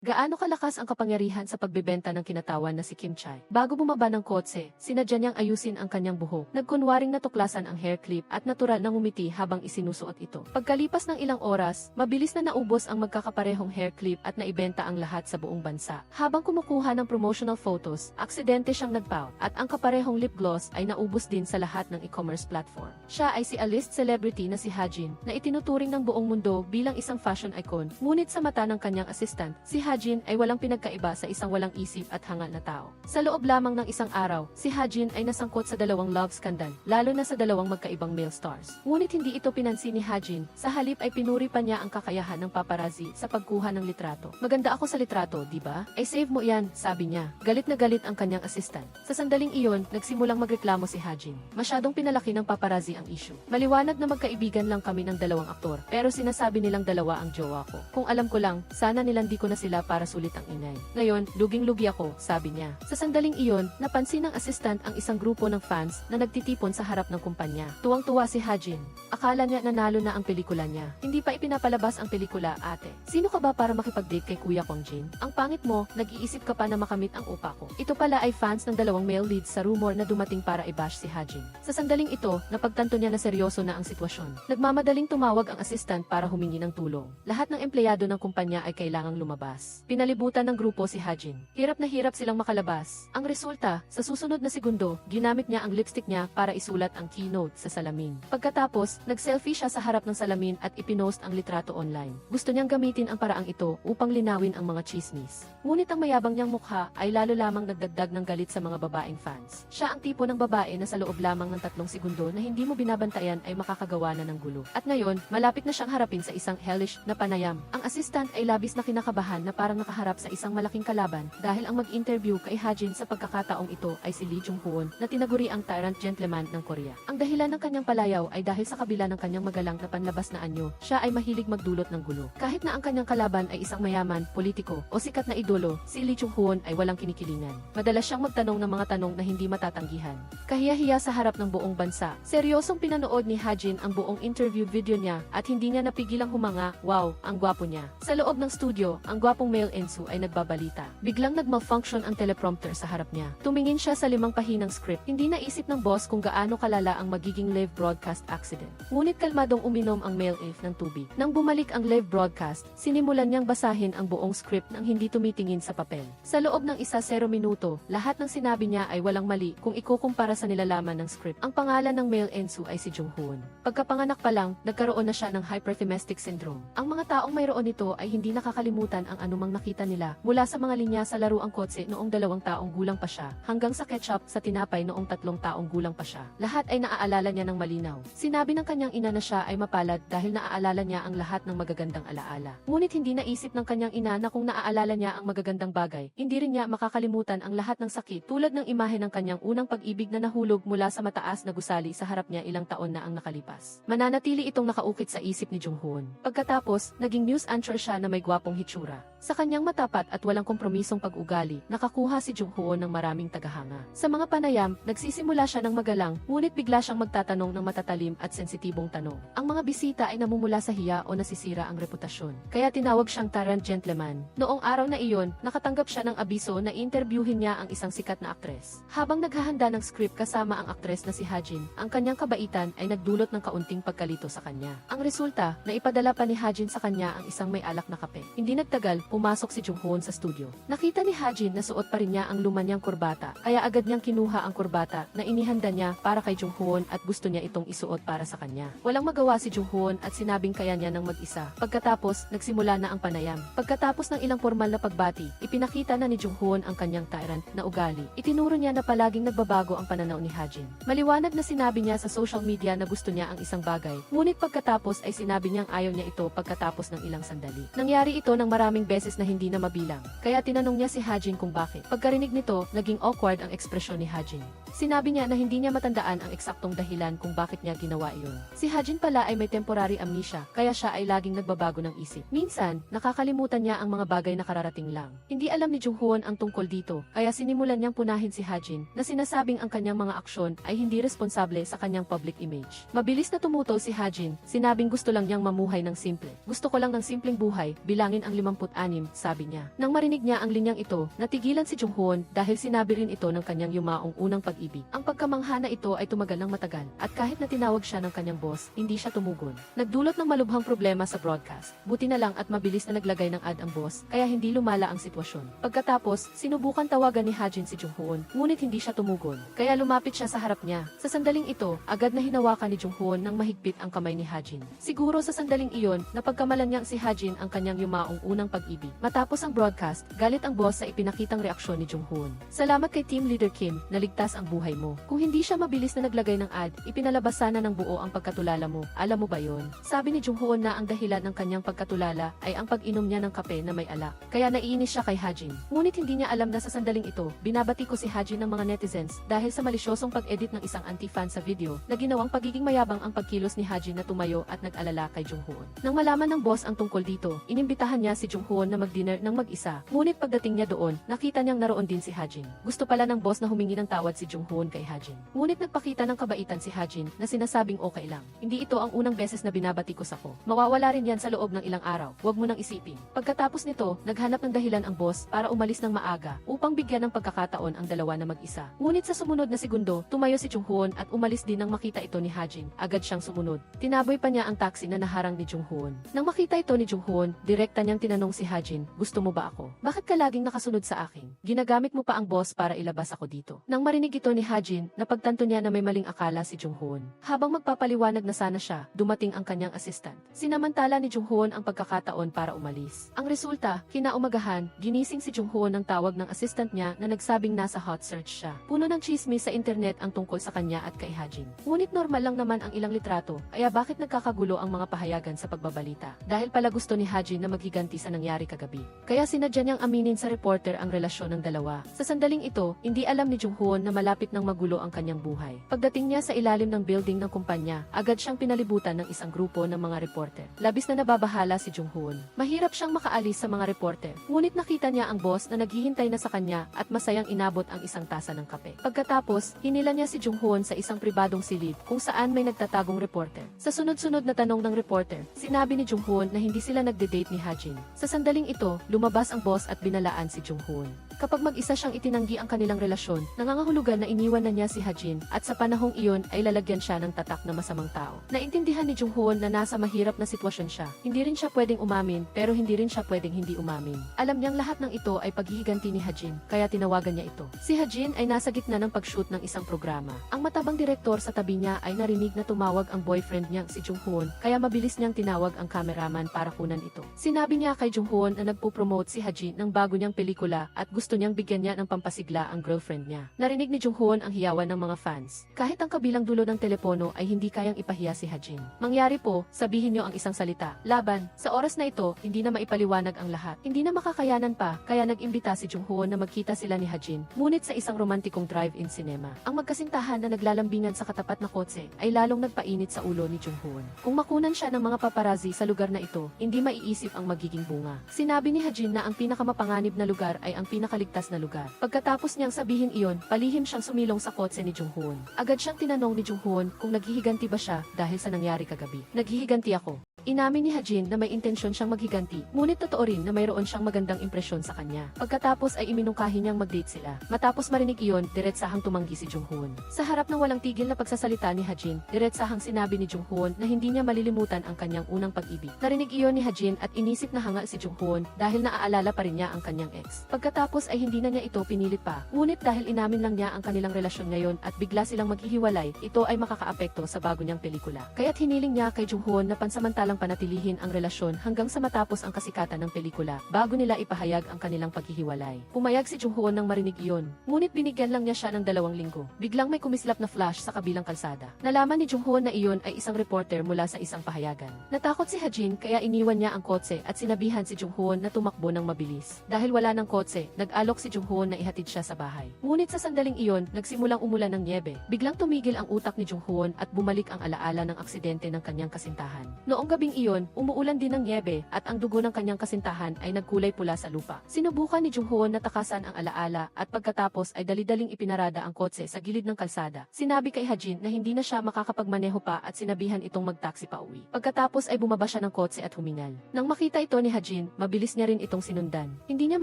Gaano kalakas ang kapangyarihan sa pagbebenta ng kinatawan na si Kim Chai? Bago bumaba ng kotse, sinadya niyang ayusin ang kanyang buhok. Nagkunwaring natuklasan ang hair clip at natural na ngumiti habang isinusuot ito. Pagkalipas ng ilang oras, mabilis na naubos ang magkakaparehong hair clip at naibenta ang lahat sa buong bansa. Habang kumukuha ng promotional photos, aksidente siyang nagpaw at ang kaparehong lip gloss ay naubos din sa lahat ng e-commerce platform. Siya ay si A-list celebrity na si Hajin, na itinuturing ng buong mundo bilang isang fashion icon. Ngunit sa mata ng kanyang assistant, si Hajin ay walang pinagkaiba sa isang walang isip at hangal na tao. Sa loob lamang ng isang araw, si Hajin ay nasangkot sa dalawang love scandal, lalo na sa dalawang magkaibang male stars. Ngunit hindi ito pinansin ni Hajin, sa halip ay pinuri pa niya ang kakayahan ng paparazzi sa pagkuha ng litrato. Maganda ako sa litrato, di ba? Ay save mo yan, sabi niya. Galit na galit ang kanyang assistant. Sa sandaling iyon, nagsimulang magreklamo si Hajin. Masyadong pinalaki ng paparazzi ang issue. Maliwanag na magkaibigan lang kami ng dalawang aktor, pero sinasabi nilang dalawa ang jowa ko. Kung alam ko lang, sana nilandi ko na sila para sulit ang inay. Ngayon, luging-lugi ako, sabi niya. Sa sandaling iyon, napansin ng assistant ang isang grupo ng fans na nagtitipon sa harap ng kumpanya. Tuwang-tuwa si Hajin. Akala niya nanalo na ang pelikula niya. Hindi pa ipinapalabas ang pelikula, ate. Sino ka ba para makipag-date kay Kuya Kong Jin? Ang pangit mo, nag-iisip ka pa na makamit ang upa ko. Ito pala ay fans ng dalawang male leads sa rumor na dumating para i-bash si Hajin. Sa sandaling ito, napagtanto niya na seryoso na ang sitwasyon. Nagmamadaling tumawag ang assistant para humingi ng tulong. Lahat ng empleyado ng kumpanya ay kailangang lumabas. Pinalibutan ng grupo si Hajin. Hirap na hirap silang makalabas. Ang resulta, sa susunod na segundo, ginamit niya ang lipstick niya para isulat ang keynote sa salamin. Pagkatapos, nag-selfie siya sa harap ng salamin at ipinost ang litrato online. Gusto niyang gamitin ang paraang ito upang linawin ang mga chismis. Ngunit ang mayabang niyang mukha ay lalo lamang nagdagdag ng galit sa mga babaeng fans. Siya ang tipo ng babae na sa loob lamang ng 3 segundo na hindi mo binabantayan ay makakagawa na ng gulo. At ngayon, malapit na siyang harapin sa isang hellish na panayam. Ang assistant ay labis na kinakabahan na parang nakaharap sa isang malaking kalaban dahil ang mag-interview kay Hajin sa pagkakataong ito ay si Lee Jung-hoon na tinaguri ang tyrant gentleman ng Korea. Ang dahilan ng kanyang palayaw ay dahil sa kabila ng kanyang magalang na panlabas na anyo, siya ay mahilig magdulot ng gulo. Kahit na ang kanyang kalaban ay isang mayaman, politiko o sikat na idolo, si Lee Jung-hoon ay walang kinikilingan. Madalas siyang magtanong ng mga tanong na hindi matatanggihan. Kahiya-hiya sa harap ng buong bansa. Seryosong pinanood ni Hajin ang buong interview video niya at hindi niya napigilang humanga, wow, ang gwapo niya. Sa loob ng studio, ang gwapong male Ensu ay nagbabalita. Biglang nag-malfunction ang teleprompter sa harap niya. Tumingin siya sa 5 pahinang script. Hindi naisip ng boss kung gaano kalala ang magiging live broadcast accident. Ngunit kalmadong uminom ang male F ng tubig. Nang bumalik ang live broadcast, sinimulan niyang basahin ang buong script nang hindi tumitingin sa papel. Sa loob ng 0 minuto, lahat ng sinabi niya ay walang mali kung ikukumpara sa nilalaman ng script. Ang pangalan ng male Ensu ay si Jung-hoon. Pagkapanganak pa lang, nagkaroon na siya ng hyperthymetic syndrome. Ang mga taong mayroon nito ay hindi nakakalimutan ang anumang nakita nila mula sa mga linya sa laruang kotse noong 2 taong gulang pa siya hanggang sa ketchup sa tinapay noong 3 taong gulang pa siya. Lahat ay naaalala niya ng malinaw. Sinabi ng kanyang ina na siya ay mapalad dahil naaalala niya ang lahat ng magagandang alaala. Ngunit hindi naisip ng kanyang ina na kung naaalala niya ang magagandang bagay, hindi rin niya makakalimutan ang lahat ng sakit tulad ng imahe ng kanyang unang pag-ibig na nahulog mula sa mataas na gusali sa harap niya ilang taon na ang nakalipas. Mananatili itong nakaukit sa isip ni Jung-hoon. Pagkatapos, naging news anchor siya na may gwapong hitsura. Sa kanyang matapat at walang kompromisong pag-ugali, nakakuha si Jung-hoon ng maraming tagahanga. Sa mga panayam, nagsisimula siya ng magalang, ngunit bigla siyang magtatanong ng matatalim at sensitibong tanong. Ang mga bisita ay namumula sa hiya o nasisira ang reputasyon. Kaya tinawag siyang tyrant gentleman. Noong araw na iyon, nakatanggap siya ng abiso na interviewin niya ang isang sikat na aktres. Habang naghahanda ng script kasama ang aktres na si Hajin, ang kanyang kabaitan ay nagdulot ng kaunting pagkalito sa kanya. Ang resulta, naipadala pa ni Hajin sa kanya ang isang may alak na kape. Hindi nagtagal, pumasok si Jung-hoon sa studio. Nakita ni Hajin na suot pa rin niya ang luma niyang kurbata, kaya agad niyang kinuha ang kurbata na inihanda niya para kay Jung-hoon at gusto niya itong isuot para sa kanya. Walang magawa si Jung-hoon at sinabing kaya niya ng mag-isa. Pagkatapos, nagsimula na ang panayam. Pagkatapos ng ilang formal na pagbati, ipinakita na ni Jung-hoon ang kanyang tyrant na ugali. Itinuro niya na palaging nagbabago ang pananaw ni Hajin. Maliwanag na sinabi niya sa social media na gusto niya ang isang bagay, ngunit pagkatapos ay sinabi niyang ayaw niya ito pagkatapos ng ilang sandali. Nangyari ito ng maraming beses na hindi na mabilang, kaya tinanong niya si Hajin kung bakit. Pagkarinig nito, naging awkward ang ekspresyon ni Hajin. Sinabi niya na hindi niya matandaan ang eksaktong dahilan kung bakit niya ginawa iyon. Si Hajin pala ay may temporary amnesia, kaya siya ay laging nagbabago ng isip. Minsan, nakakalimutan niya ang mga bagay na kararating lang. Hindi alam ni Jung-hoon ang tungkol dito, kaya sinimulan niyang punahin si Hajin na sinasabing ang kanyang mga aksyon ay hindi responsable sa kanyang public image. Mabilis na tumuto si Hajin, sinabing gusto lang niyang mamuhay ng simple. Gusto ko lang ng simpleng buhay, bilangin ang 56 6, sabi niya. Nang marinig niya ang linyang ito, natigilan si Junghoon dahil sinabi rin ito ng kanyang yumaong unang pag-ibig. Ang pagkamangha na ito ay tumagal ng matagal, at kahit na tinawag siya ng kanyang boss, hindi siya tumugon. Nagdulot ng malubhang problema sa broadcast. Buti na lang at mabilis na naglagay ng ad ang boss, kaya hindi lumala ang sitwasyon. Pagkatapos, sinubukan tawagan ni Hajin si Junghoon, ngunit hindi siya tumugon. Kaya lumapit siya sa harap niya. Sa sandaling ito, agad na hinawakan ni Junghoon ng mahigpit ang kamay ni Hajin. Siguro sa sandaling iyon, napagkamalan niyang si Hajin ang kanyang yumaong unang pag-ibig. Matapos ang broadcast, galit ang boss sa ipinakitang reaksyon ni Junghoon. Salamat kay Team Leader Kim, naligtas ang buhay mo. Kung hindi siya mabilis na naglagay ng ad, ipinalabas sana ng buo ang pagkatulala mo. Alam mo ba yon? Sabi ni Junghoon na ang dahilan ng kanyang pagkatulala ay ang pag-inom niya ng kape na may alak. Kaya naiinis siya kay Hajin. Ngunit hindi niya alam na sa sandaling ito, binabati ko si Hajin ng mga netizens dahil sa malisyosong pag-edit ng isang anti-fan sa video na ginawang pagiging mayabang ang pagkilos ni Hajin na tumayo at nag-alala kay Junghoon. Nang malaman ng boss ang tungkol dito, inimbitahan niya si Junghoon na mag-dinner ng mag-isa. Ngunit pagdating niya doon, nakita niyang naroon din si Hajin. Gusto pala ng boss na humingi ng tawad si Junghoon kay Hajin. Ngunit nagpakita ng kabaitan si Hajin na sinasabing okay lang. Hindi ito ang unang beses na binabati ko sa ko. Mawawala rin yan sa loob ng ilang araw. Huwag mo nang isipin. Pagkatapos nito, naghanap ng dahilan ang boss para umalis ng maaga upang bigyan ng pagkakataon ang dalawa na mag-isa. Ngunit sa sumunod na segundo, tumayo si Junghoon at umalis din nang makita ito ni Hajin. Agad siyang sumunod. Tinaboy pa niya ang taxi na naharang ni Junghoon. Nang makita ito ni Junghoon, direkta niyang tinanong si Hajin, gusto mo ba ako? Bakit ka laging nakasunod sa akin? Ginagamit mo pa ang boss para ilabas ako dito. Nang marinig ito ni Hajin, napagtanto niya na may maling akala si Junghoon. Habang magpapaliwanag na sana siya, dumating ang kanyang assistant. Sinamantala ni Junghoon ang pagkakataon para umalis. Ang resulta, kinaumagahan, ginising si Junghoon ng tawag ng assistant niya na nagsabing nasa hot search siya. Puno ng chismis sa internet ang tungkol sa kanya at kay Hajin. Ngunit normal lang naman ang ilang litrato, kaya bakit nagkakagulo ang mga pahayagan sa pagbabalita? Dahil pala gusto ni Hajin na maghiganti sa nangyari kagabi. Kaya sinadya niyang aminin sa reporter ang relasyon ng dalawa. Sa sandaling ito, hindi alam ni Junghoon na malapit ng magulo ang kanyang buhay. Pagdating niya sa ilalim ng building ng kumpanya, agad siyang pinalibutan ng isang grupo ng mga reporter. Labis na nababahala si Junghoon. Mahirap siyang makaalis sa mga reporter. Ngunit nakita niya ang boss na naghihintay na sa kanya at masayang inabot ang isang tasa ng kape. Pagkatapos, hinila niya si Junghoon sa isang pribadong silid kung saan may nagtatagong reporter. Sa sunod-sunod na tanong ng reporter, sinabi ni Junghoon na hindi sila nagde-date ni Hajin. Sa sandaling ito, lumabas ang boss at binalaan si Junghoon. Kapag mag-isa siyang itinanggi ang kanilang relasyon, nangangahulugan na iniwan na niya si Hajin at sa panahong iyon ay lalagyan siya ng tatak na masamang tao. Naintindihan ni Junghoon na nasa mahirap na sitwasyon siya. Hindi rin siya pwedeng umamin, pero hindi rin siya pwedeng hindi umamin. Alam niyang lahat ng ito ay paghihiganti ni Hajin, kaya tinawagan niya ito. Si Hajin ay nasa gitna ng pag-shoot ng isang programa. Ang matabang direktor sa tabi niya ay narinig na tumawag ang boyfriend niyang si Junghoon, kaya mabilis niyang tinawag ang cameraman para kunan ito. Sinabi niya kay Junghoon na nagpo-promote si Hajin ng bago niyang pelikula at gusto niyang bigyan niya ng pampasigla ang girlfriend niya. Narinig ni Junghoon ang hiyawan ng mga fans. Kahit ang kabilang dulo ng telepono ay hindi kayang ipahiya si Hajin. Mangyari po, sabihin niyo ang isang salita, laban. Sa oras na ito, hindi na maipaliwanag ang lahat. Hindi na makakayanan pa, kaya nag-imbita si Junghoon na magkita sila ni Hajin, ngunit sa isang romantikong drive-in cinema. Ang magkasintahan na naglalambingan sa katapat na kotse ay lalong nagpainit sa ulo ni Junghoon. Kung makunan siya ng mga paparazzi sa lugar na ito, hindi maiisip ang magiging bunga. Sinabi ni Hajin na ang pinakamapanganib na lugar ay ang pinakaligtas na lugar. Pagkatapos niyang sabihin iyon, palihim siyang sumilong sa kotse ni Junghoon. Agad siyang tinanong ni Junghoon kung naghihiganti ba siya dahil sa nangyari kagabi. Naghihiganti ako. Inamin ni Hajin na may intensyon siyang maghiganti, ngunit totoo rin na mayroon siyang magandang impresyon sa kanya. Pagkatapos ay iminungkahi niyang mag-date sila. Matapos marinig iyon, diretsahang tumanggi si Junghoon. Sa harap ng walang tigil na pagsasalita ni Hajin, diretsahang sinabi ni Junghoon na hindi niya malilimutan ang kanyang unang pag-ibig. Narinig iyon ni Hajin at inisip na hanga si Junghoon dahil naaalala pa rin niya ang kanyang ex. Pagkatapos ay hindi na niya ito pinilit pa, ngunit dahil inamin lang niya ang kanilang relasyon ngayon at bigla silang maghihiwalay, ito ay makakaapekto sa bago niyang pelikula. Kaya't hiniling niya kay Junghoon na pansamantalang panatilihin ang relasyon hanggang sa matapos ang kasikatan ng pelikula bago nila ipahayag ang kanilang paghihiwalay. Pumayag si Junghoon nang marinig iyon, ngunit binigyan lang niya siya ng 2 linggo. Biglang may kumislap na flash sa kabilang kalsada. Nalaman ni Junghoon na iyon ay isang reporter mula sa isang pahayagan. Natakot si Hajin kaya iniwan niya ang kotse at sinabihan si Junghoon na tumakbo ng mabilis. Dahil wala ng kotse, nag-alok si Junghoon na ihatid siya sa bahay. Ngunit sa sandaling iyon, nagsimulang umulan ng niebe. Biglang tumigil ang utak ni Junghoon at bumalik ang alaala ng aksidente ng kanyang kasintahan. Noong gabi gabing iyon, umuulan din ng nyebe at ang dugo ng kanyang kasintahan ay nagkulay pula sa lupa. Sinubukan ni Jung-hoon na takasan ang alaala at pagkatapos ay dali-daling ipinarada ang kotse sa gilid ng kalsada. Sinabi kay Ha-jin na hindi na siya makakapagmaneho pa at sinabihan itong magtaksi pa uwi. Pagkatapos ay bumaba siya ng kotse at humingal. Nang makita ito ni Ha-jin, mabilis niya rin itong sinundan. Hindi niya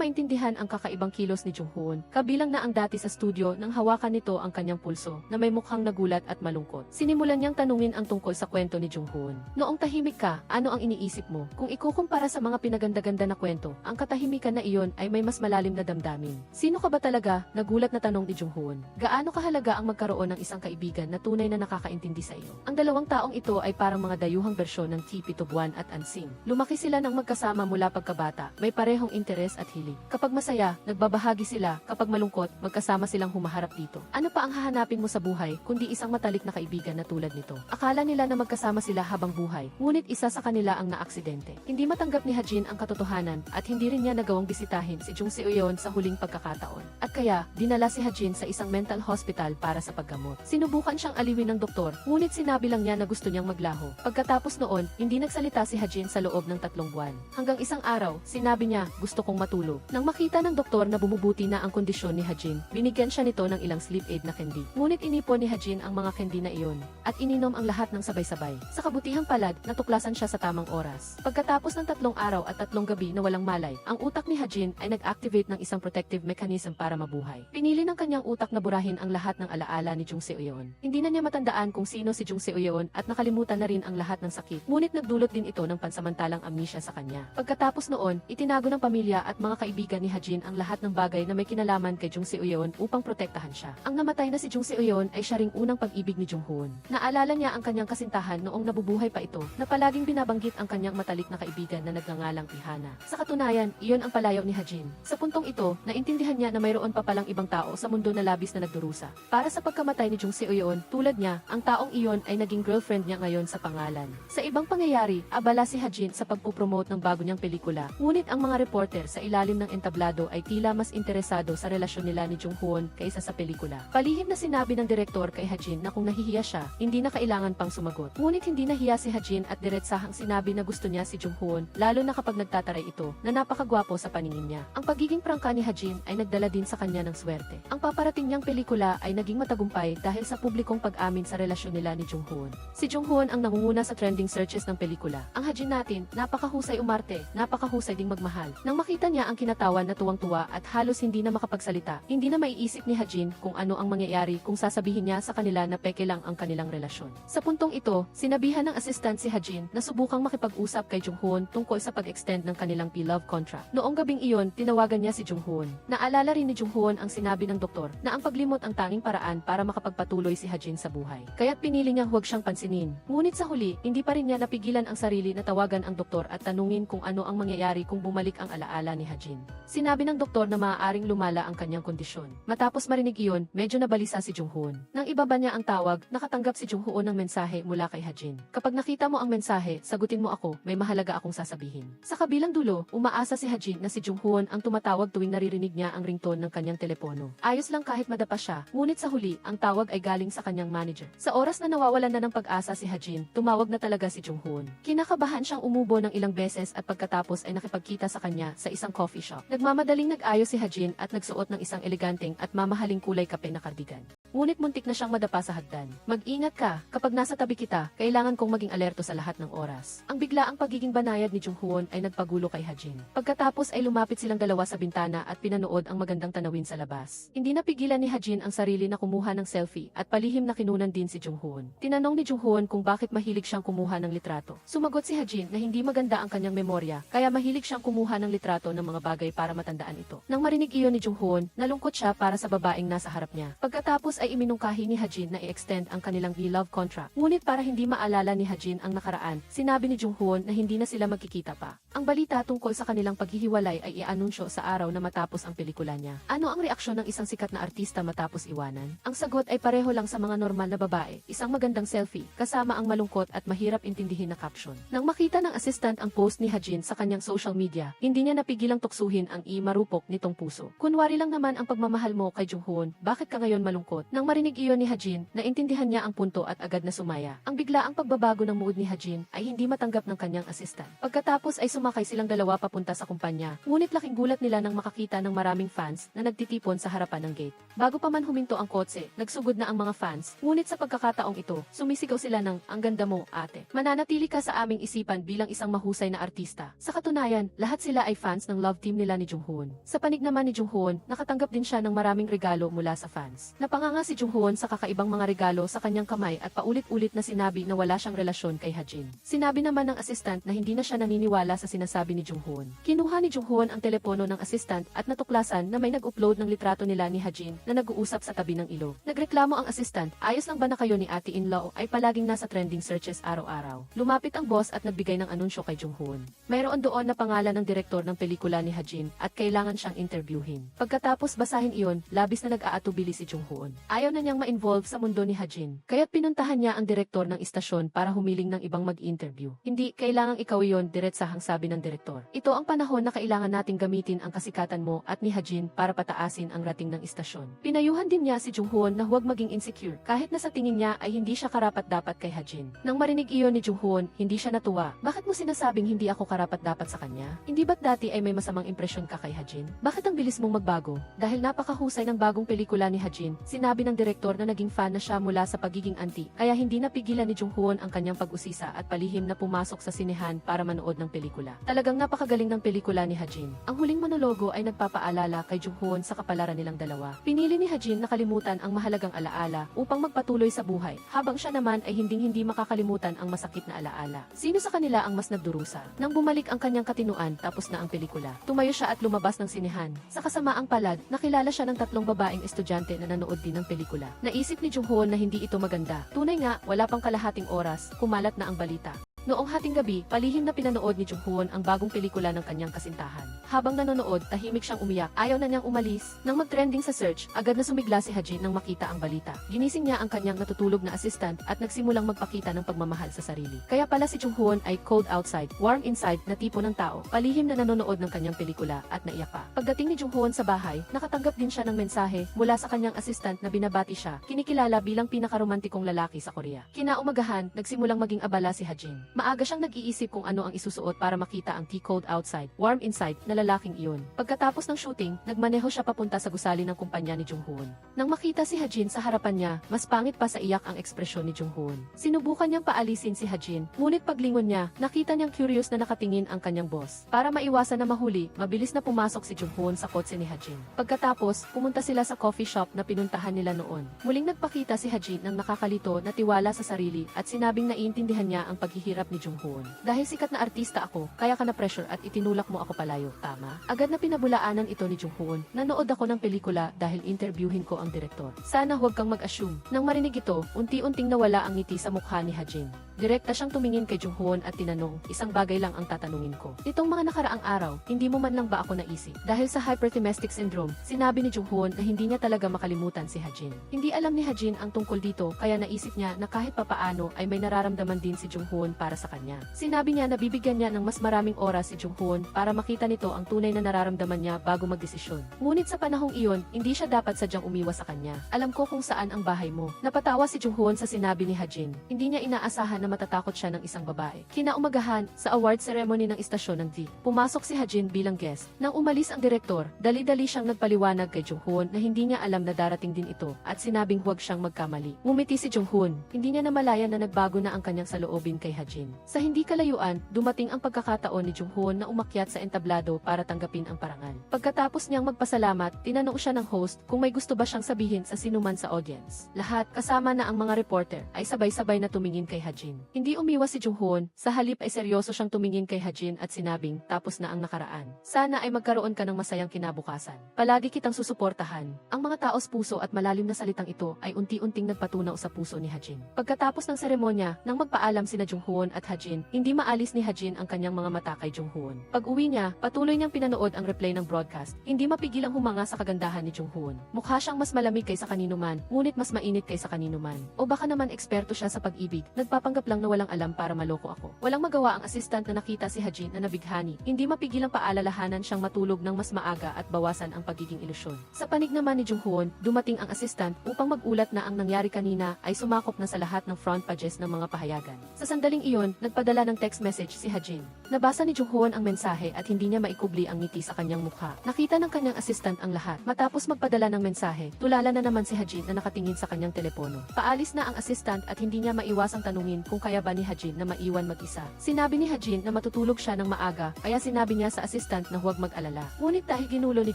maintindihan ang kakaibang kilos ni Jung-hoon, kabilang na ang dati sa studio nang hawakan nito ang kanyang pulso na may mukhang nagulat at malungkot. Sinimulan niyang tanungin ang tungkol sa kwento ni Jung-hoon. Noong tahimik ka, ano ang iniisip mo? Kung ikukumpara sa mga pinaganda-ganda na kwento, ang katahimikan na iyon ay may mas malalim na damdamin. Sino ka ba talaga? Nagulat na tanong ni Jung-hoon. Gaano kahalaga ang magkaroon ng isang kaibigan na tunay na nakakaintindi sa iyo? Ang dalawang taong ito ay parang mga dayuhang bersyon ng TP Tubuan at Ansing. Lumaki sila ng magkasama mula pagkabata, may parehong interes at hilig. Kapag masaya, nagbabahagi sila. Kapag malungkot, magkasama silang humaharap dito. Ano pa ang hahanapin mo sa buhay kundi isang matalik na kaibigan na tulad nito? Akala nila na magkasama sila habang buhay, ngunit isa sa kanila ang naaksidente. Hindi matanggap ni Ha-jin ang katotohanan at hindi rin niya nagawang bisitahin si Jung Seo-yeon sa huling pagkakataon. At kaya, dinala si Ha-jin sa isang mental hospital para sa paggamot. Sinubukan siyang aliwin ng doktor, ngunit sinabi lang niya na gusto niyang maglaho. Pagkatapos noon, hindi nagsalita si Ha-jin sa loob ng 3 buwan. Hanggang isang araw, sinabi niya, gusto kong matulog. Nang makita ng doktor na bumubuti na ang kondisyon ni Ha-jin, binigyan siya nito ng ilang sleep aid na candy. Ngunit inipon ni Ha-jin ang mga candy na iyon at ininom ang lahat ng sabay-sabay. Sa kabutihang palad, natuklasan siya sa tamang oras. Pagkatapos ng 3 araw at 3 gabi na walang malay, ang utak ni Ha-jin ay nag-activate ng isang protective mechanism para mabuhay. Pinili ng kanyang utak na burahin ang lahat ng alaala ni Jung Seo-yeon. Hindi na niya matandaan kung sino si Jung Seo-yeon at nakalimutan na rin ang lahat ng sakit. Ngunit nagdulot din ito ng pansamantalang amnesia sa kanya. Pagkatapos noon, itinago ng pamilya at mga kaibigan ni Ha-jin ang lahat ng bagay na may kinalaman kay Jung Seo-yeon upang protektahan siya. Ang namatay na si Jung Seo-yeon ay siya ring unang pag-ibig ni Jung-hoon. Naalala niya ang kanyang kasintahan noong nabubuhay pa ito, na palaging binabanggit ang kanyang matalik na kaibigan na nagngangalang Ihana. Sa katunayan, iyon ang palayaw ni Ha-jin. Sa puntong ito, naintindihan niya na mayroon pa palang ibang tao sa mundo na labis na nagdurusa. Para sa pagkamatay ni Jung Seo-yeon, tulad niya, ang taong iyon ay naging girlfriend niya ngayon sa pangalan. Sa ibang pangyayari, abala si Ha-jin sa pagpupromote ng bago niyang pelikula. Ngunit ang mga reporter sa ilalim ng entablado ay tila mas interesado sa relasyon nila ni Jung-hoon kaysa sa pelikula. Palihim na sinabi ng direktor kay Ha-jin na kung nahihiya siya, hindi na kailangan pang sumagot. Ngunit hindi nahiya si Ha-jin at diretsahang sinabi na gusto niya si Jung-hoon, lalo na kapag nagtataray ito, na napakagwapo sa paningin niya. Ang pagiging prangka ni Ha-jin ay nagdala din sa kanya ng swerte. Ang paparating niyang pelikula ay naging matagumpay dahil sa publikong pag-amin sa relasyon nila ni Jung-hoon. Si Jung-hoon ang nangunguna sa trending searches ng pelikula. Ang Ha-jin natin, napakahusay umarte, napakahusay ding magmahal. Nang makita niya ang kinatawan na tuwang-tuwa at halos hindi na makapagsalita, hindi na maiisip ni Ha-jin kung ano ang mangyayari kung sasabihin niya sa kanila na peke lang ang kanilang relasyon. Sa puntong ito, sinabihan ng assistant si Ha-jin na subukang makipag-usap kay Jung-hoon tungkol sa pag-extend ng kanilang P-love contract. Noong gabing iyon, tinawagan niya si Jung-hoon. Naalala rin ni Jung-hoon ang sinabi ng doktor na ang paglimot ang tanging paraan para makapagpatuloy si Ha-jin sa buhay. Kaya't pinili niyang huwag siyang pansinin. Ngunit sa huli, hindi pa rin niya napigilan ang sarili na tawagan ang doktor at tanungin kung ano ang mangyayari kung bumalik ang alaala ni Ha-jin. Sinabi ng doktor na maaaring lumala ang kanyang kondisyon. Matapos marinig iyon, medyo nabalisa si Jung-hoon. Nang ibaba niya ang tawag, nakatanggap si Jung-hoon ng mensahe mula kay Ha-jin. Kapag nakita mo ang mensahe, sagutin mo ako, may mahalaga akong sasabihin. Sa kabilang dulo, umaasa si Ha-jin na si Jung-hoon ang tumatawag tuwing naririnig niya ang ringtone ng kanyang telepono. Ayos lang kahit madapa siya, ngunit sa huli, ang tawag ay galing sa kanyang manager. Sa oras na nawawalan na ng pag-asa si Ha-jin, tumawag na talaga si Jung-hoon. Kinakabahan siyang umubo ng ilang beses at pagkatapos ay nakipagkita sa kanya sa isang coffee shop. Nagmamadaling nag-ayos si Ha-jin at nagsuot ng isang eleganteng at mamahaling kulay kape na kardigan. Ngunit muntik na siyang madapa sa hagdan. Mag-ingat ka, kapag nasa tabi kita, kailangan kong maging alerto sa lahat ng oras. Ang biglaang pagiging banayad ni Jung-hoon ay nagpagulo kay Ha-jin. Pagkatapos ay lumapit silang dalawa sa bintana at pinanood ang magandang tanawin sa labas. Hindi napigilan ni Ha-jin ang sarili na kumuha ng selfie at palihim na kinunan din si Jung-hoon. Tinanong ni Jung-hoon kung bakit mahilig siyang kumuha ng litrato. Sumagot si Ha-jin na hindi maganda ang kanyang memorya, kaya mahilig siyang kumuha ng litrato ng mga bagay para matandaan ito. Nang marinig iyon ni Jung-hoon, nalungkot siya para sa babaeng nasa harap niya. Pagkatapos ay iminungkahi ni Ha-jin na i-extend ang kanilang love contract. Ngunit para hindi maalala ni Ha-jin ang nakaraan, sinabi ni Jung-hoon na hindi na sila magkikita pa. Ang balita tungkol sa kanilang paghihiwalay ay i-anunsyo sa araw na matapos ang pelikula niya. Ano ang reaksyon ng isang sikat na artista matapos iwanan? Ang sagot ay pareho lang sa mga normal na babae, isang magandang selfie, kasama ang malungkot at mahirap intindihin na caption. Nang makita ng assistant ang post ni Ha-jin sa kanyang social media, hindi niya napigilang tuksuhin ang marupok nitong puso. Kunwari lang naman ang pagmamahal mo kay Jung-hoon, bakit ka ngayon malungkot? Nang marinig iyon ni Hajin, naintindihan niya ang punto at agad na sumaya. Ang biglaang pagbabago ng mood ni Hajin ay hindi matanggap ng kanyang assistant. Pagkatapos ay sumakay silang dalawa papunta sa kumpanya, ngunit laking gulat nila nang makakita ng maraming fans na nagtitipon sa harapan ng gate. Bago pa man huminto ang kotse, nagsugod na ang mga fans, ngunit sa pagkakataong ito, sumisigaw sila ng, "Ang ganda mo, ate. Mananatili ka sa aming isipan bilang isang mahusay na artista." Sa katunayan, lahat sila ay fans ng love team nila ni Junghoon. Sa panig naman ni Junghoon, nakatanggap din siya ng maraming regalo mula sa fans. Napanganga si Junghoon sa kakaibang mga regalo sa kanyang kamay at paulit-ulit na sinabi na wala siyang relasyon kay Hajin. Sinabi naman ng assistant na hindi na siya naniniwala sa sinasabi ni Junghoon. Kinuha ni Junghoon ang telepono ng assistant at natuklasan na may nag-upload ng litrato nila ni Hajin na nag-uusap sa tabi ng ilog. Nagreklamo ang assistant, "Ayos lang ba na kayo ni ate-in-law ay palaging nasa trending searches araw-araw?" Lumapit ang boss at nagbigay ng anunsyo kay Junghoon. Mayroon doon na pangalan ng direktor ng pelikula ni Hajin at kailangan siyang interviewin. Pagkatapos basahin iyon, labis na nag-aatubili si Junghoon. Ayaw na niyang ma-involve sa mundo ni Hajin, kaya't pinuntahan niya ang direktor ng istasyon para humiling ng ibang mag-interview. "Hindi, kailangang ikaw iyon, diretsahang sabi ng direktor. Ito ang panahon na kailangan nating gamitin ang kasikatan mo at ni Hajin para pataasin ang rating ng istasyon." Pinayuhan din niya si Junghoon na huwag maging insecure, kahit na sa tingin niya ay hindi siya karapat-dapat kay Hajin. Nang marinig iyon ni Junghoon, hindi siya natuwa. "Bakit mo sinasabing hindi ako karapat-dapat sa kanya? Hindi ba't dati ay may masamang impresyon ka kay Hajin? Bakit ang bilis mong magbago?" Dahil napakahusay ng bagong pelikula ni Hajin, sinabi ng direktor na naging fan na siya mula sa pagiging anti, kaya hindi napigilan ni Junghoon ang kanyang pag-usisa at palihim na pumasok sa sinehan para manood ng pelikula. Talagang napakagaling ng pelikula ni Hajin. Ang huling monologo ay nagpapaalala kay Junghoon sa kapalaran nilang dalawa. Pinili ni Hajin na kalimutan ang mahalagang alaala upang magpatuloy sa buhay, habang siya naman ay hinding-hindi makakalimutan ang masakit na alaala. Sino sa kanila ang mas nagdurusa? Nang bumalik ang kanyang katinuan tapos na ang pelikula, tumayo siya at lumabas ng sinehan. Sa kasamaang palad, nakilala siya ng 3 babaeng estudyante na nanood din ng pelikula. Naisip ni Junghoon na hindi ito maganda. Tunay nga, wala pang kalahating oras, kumalat na ang balita. Noong hating gabi, palihim na pinanood ni Junghoon ang bagong pelikula ng kanyang kasintahan. Habang nanonood, tahimik siyang umiyak. Ayaw na niyang umalis. Nang mag-trending sa search, agad na sumigla si Hajin nang makita ang balita. Ginising niya ang kanyang natutulog na assistant at nagsimulang magpakita ng pagmamahal sa sarili. Kaya pala si Junghoon ay cold outside, warm inside na tipo ng tao. Palihim na nanonood ng kanyang pelikula at naiyak pa. Pagdating ni Junghoon sa bahay, nakatanggap din siya ng mensahe mula sa kanyang assistant na binabati siya, kinikilala bilang pinakaromantikong lalaki sa Korea. Kinaumagahan, nagsimulang maging abala si Hajin. Maaga siyang nag-iisip kung ano ang isusuot para makita ang cold outside, warm inside na lalaking iyon. Pagkatapos ng shooting, nagmaneho siya papunta sa gusali ng kumpanya ni Junghoon. Nang makita si Hajin sa harapan niya, mas pangit pa sa iyak ang ekspresyon ni Junghoon. Sinubukan niyang paalisin si Hajin, ngunit paglingon niya, nakita niyang curious na nakatingin ang kanyang boss. Para maiwasan na mahuli, mabilis na pumasok si Junghoon sa kotse ni Hajin. Pagkatapos, pumunta sila sa coffee shop na pinuntahan nila noon. Muling nagpakita si Hajin ng nakakalito na tiwala sa sarili at sinabing naiintindihan niya ang paghihirap ni Junghoon. "Dahil sikat na artista ako, kaya ka na pressure at itinulak mo ako palayo, tama?" Agad na pinabulaanan ito ni Junghoon. "Nanood ako ng pelikula dahil interviewin ko ang direktor. Sana huwag kang mag-assume." Nang marinig ito, unti-unting nawala ang ngiti sa mukha ni Hajin. Direkta siyang tumingin kay Junghoon at tinanong, "Isang bagay lang ang tatanungin ko. Nitong mga nakaraang araw, hindi mo man lang ba ako naisip?" Dahil sa hyperthymetic syndrome, sinabi ni Junghoon na hindi niya talaga makalimutan si Hajin. Hindi alam ni Hajin ang tungkol dito, kaya naisip niya na kahit papaano ay may nararamdaman din si Junghoon para sa kanya. Sinabi niya na bibigyan niya ng mas maraming oras si Junghoon para makita nito ang tunay na nararamdaman niya bago magdesisyon. Ngunit sa panahong iyon, hindi siya dapat sadyang umiwas sa kanya. "Alam ko kung saan ang bahay mo." Napatawa si Junghoon sa sinabi ni Hajin. Hindi niya inaasahan na matatakot siya ng isang babae. Kinaumagahan, sa award ceremony ng istasyon ng V, pumasok si Hajin bilang guest. Nang umalis ang direktor, dali-dali siyang nagpaliwanag kay Junghoon na hindi niya alam na darating din ito at sinabing huwag siyang magkamali. Ngumiti si Junghoon. Hindi niya namalayan na nagbago na ang kanyang saloobin kay Hajin. Sa hindi kalayuan, dumating ang pagkakataon ni Junghoon na umakyat sa entablado para tanggapin ang parangal. Pagkatapos niyang magpasalamat, tinanong siya ng host kung may gusto ba siyang sabihin sa sinuman sa audience. Lahat, kasama na ang mga reporter, ay sabay-sabay na tumingin kay Hajin. Hindi umiwas si Junghoon, sa halip ay seryoso siyang tumingin kay Hajin at sinabing, "Tapos na ang nakaraan. Sana ay magkaroon ka ng masayang kinabukasan. Palagi kitang susuportahan." Ang mga taos puso at malalim na salitang ito ay unti-unting nagpatunaw sa puso ni Hajin. Pagkatapos ng seremonya, nang magpaalam sina Junghoon at Hajin, hindi maalis ni Hajin ang kanyang mga mata kay Junghoon. Pag-uwi niya, patuloy niyang pinanood ang replay ng broadcast. Hindi mapigil ang humanga sa kagandahan ni Junghoon. Mukha siyang mas malamig kaysa kanino man, ngunit mas mainit kaysa kanino man. O baka naman eksperto siya sa pag-ibig, nagpapanggap lang na walang alam para maloko ako. Walang magawa ang assistant na nakita si Hajin na nabighani. Hindi mapigilang paalalahanan siyang matulog ng mas maaga at bawasan ang pagiging ilusyon. Sa panig naman ni Jung-hoon, dumating ang assistant upang magulat na ang nangyari kanina ay sumakop na sa lahat ng front pages ng mga pahayagan. Sa sandaling iyon, nagpadala ng text message si Hajin. Nabasa ni Jung-hoon ang mensahe at hindi niya maikubli ang ngiti sa kanyang mukha. Nakita ng kanyang assistant ang lahat. Matapos magpadala ng mensahe, tulala na naman si Hajin na nakatingin sa kanyang telepono. Paalis na ang assistant at hindi niya maiwasang tanungin kung kaya ba ni Hajin na maiwan mag-isa. Sinabi ni Hajin na matutulog siya ng maaga, kaya sinabi niya sa assistant na huwag mag-alala. Ngunit dahil ginulo ni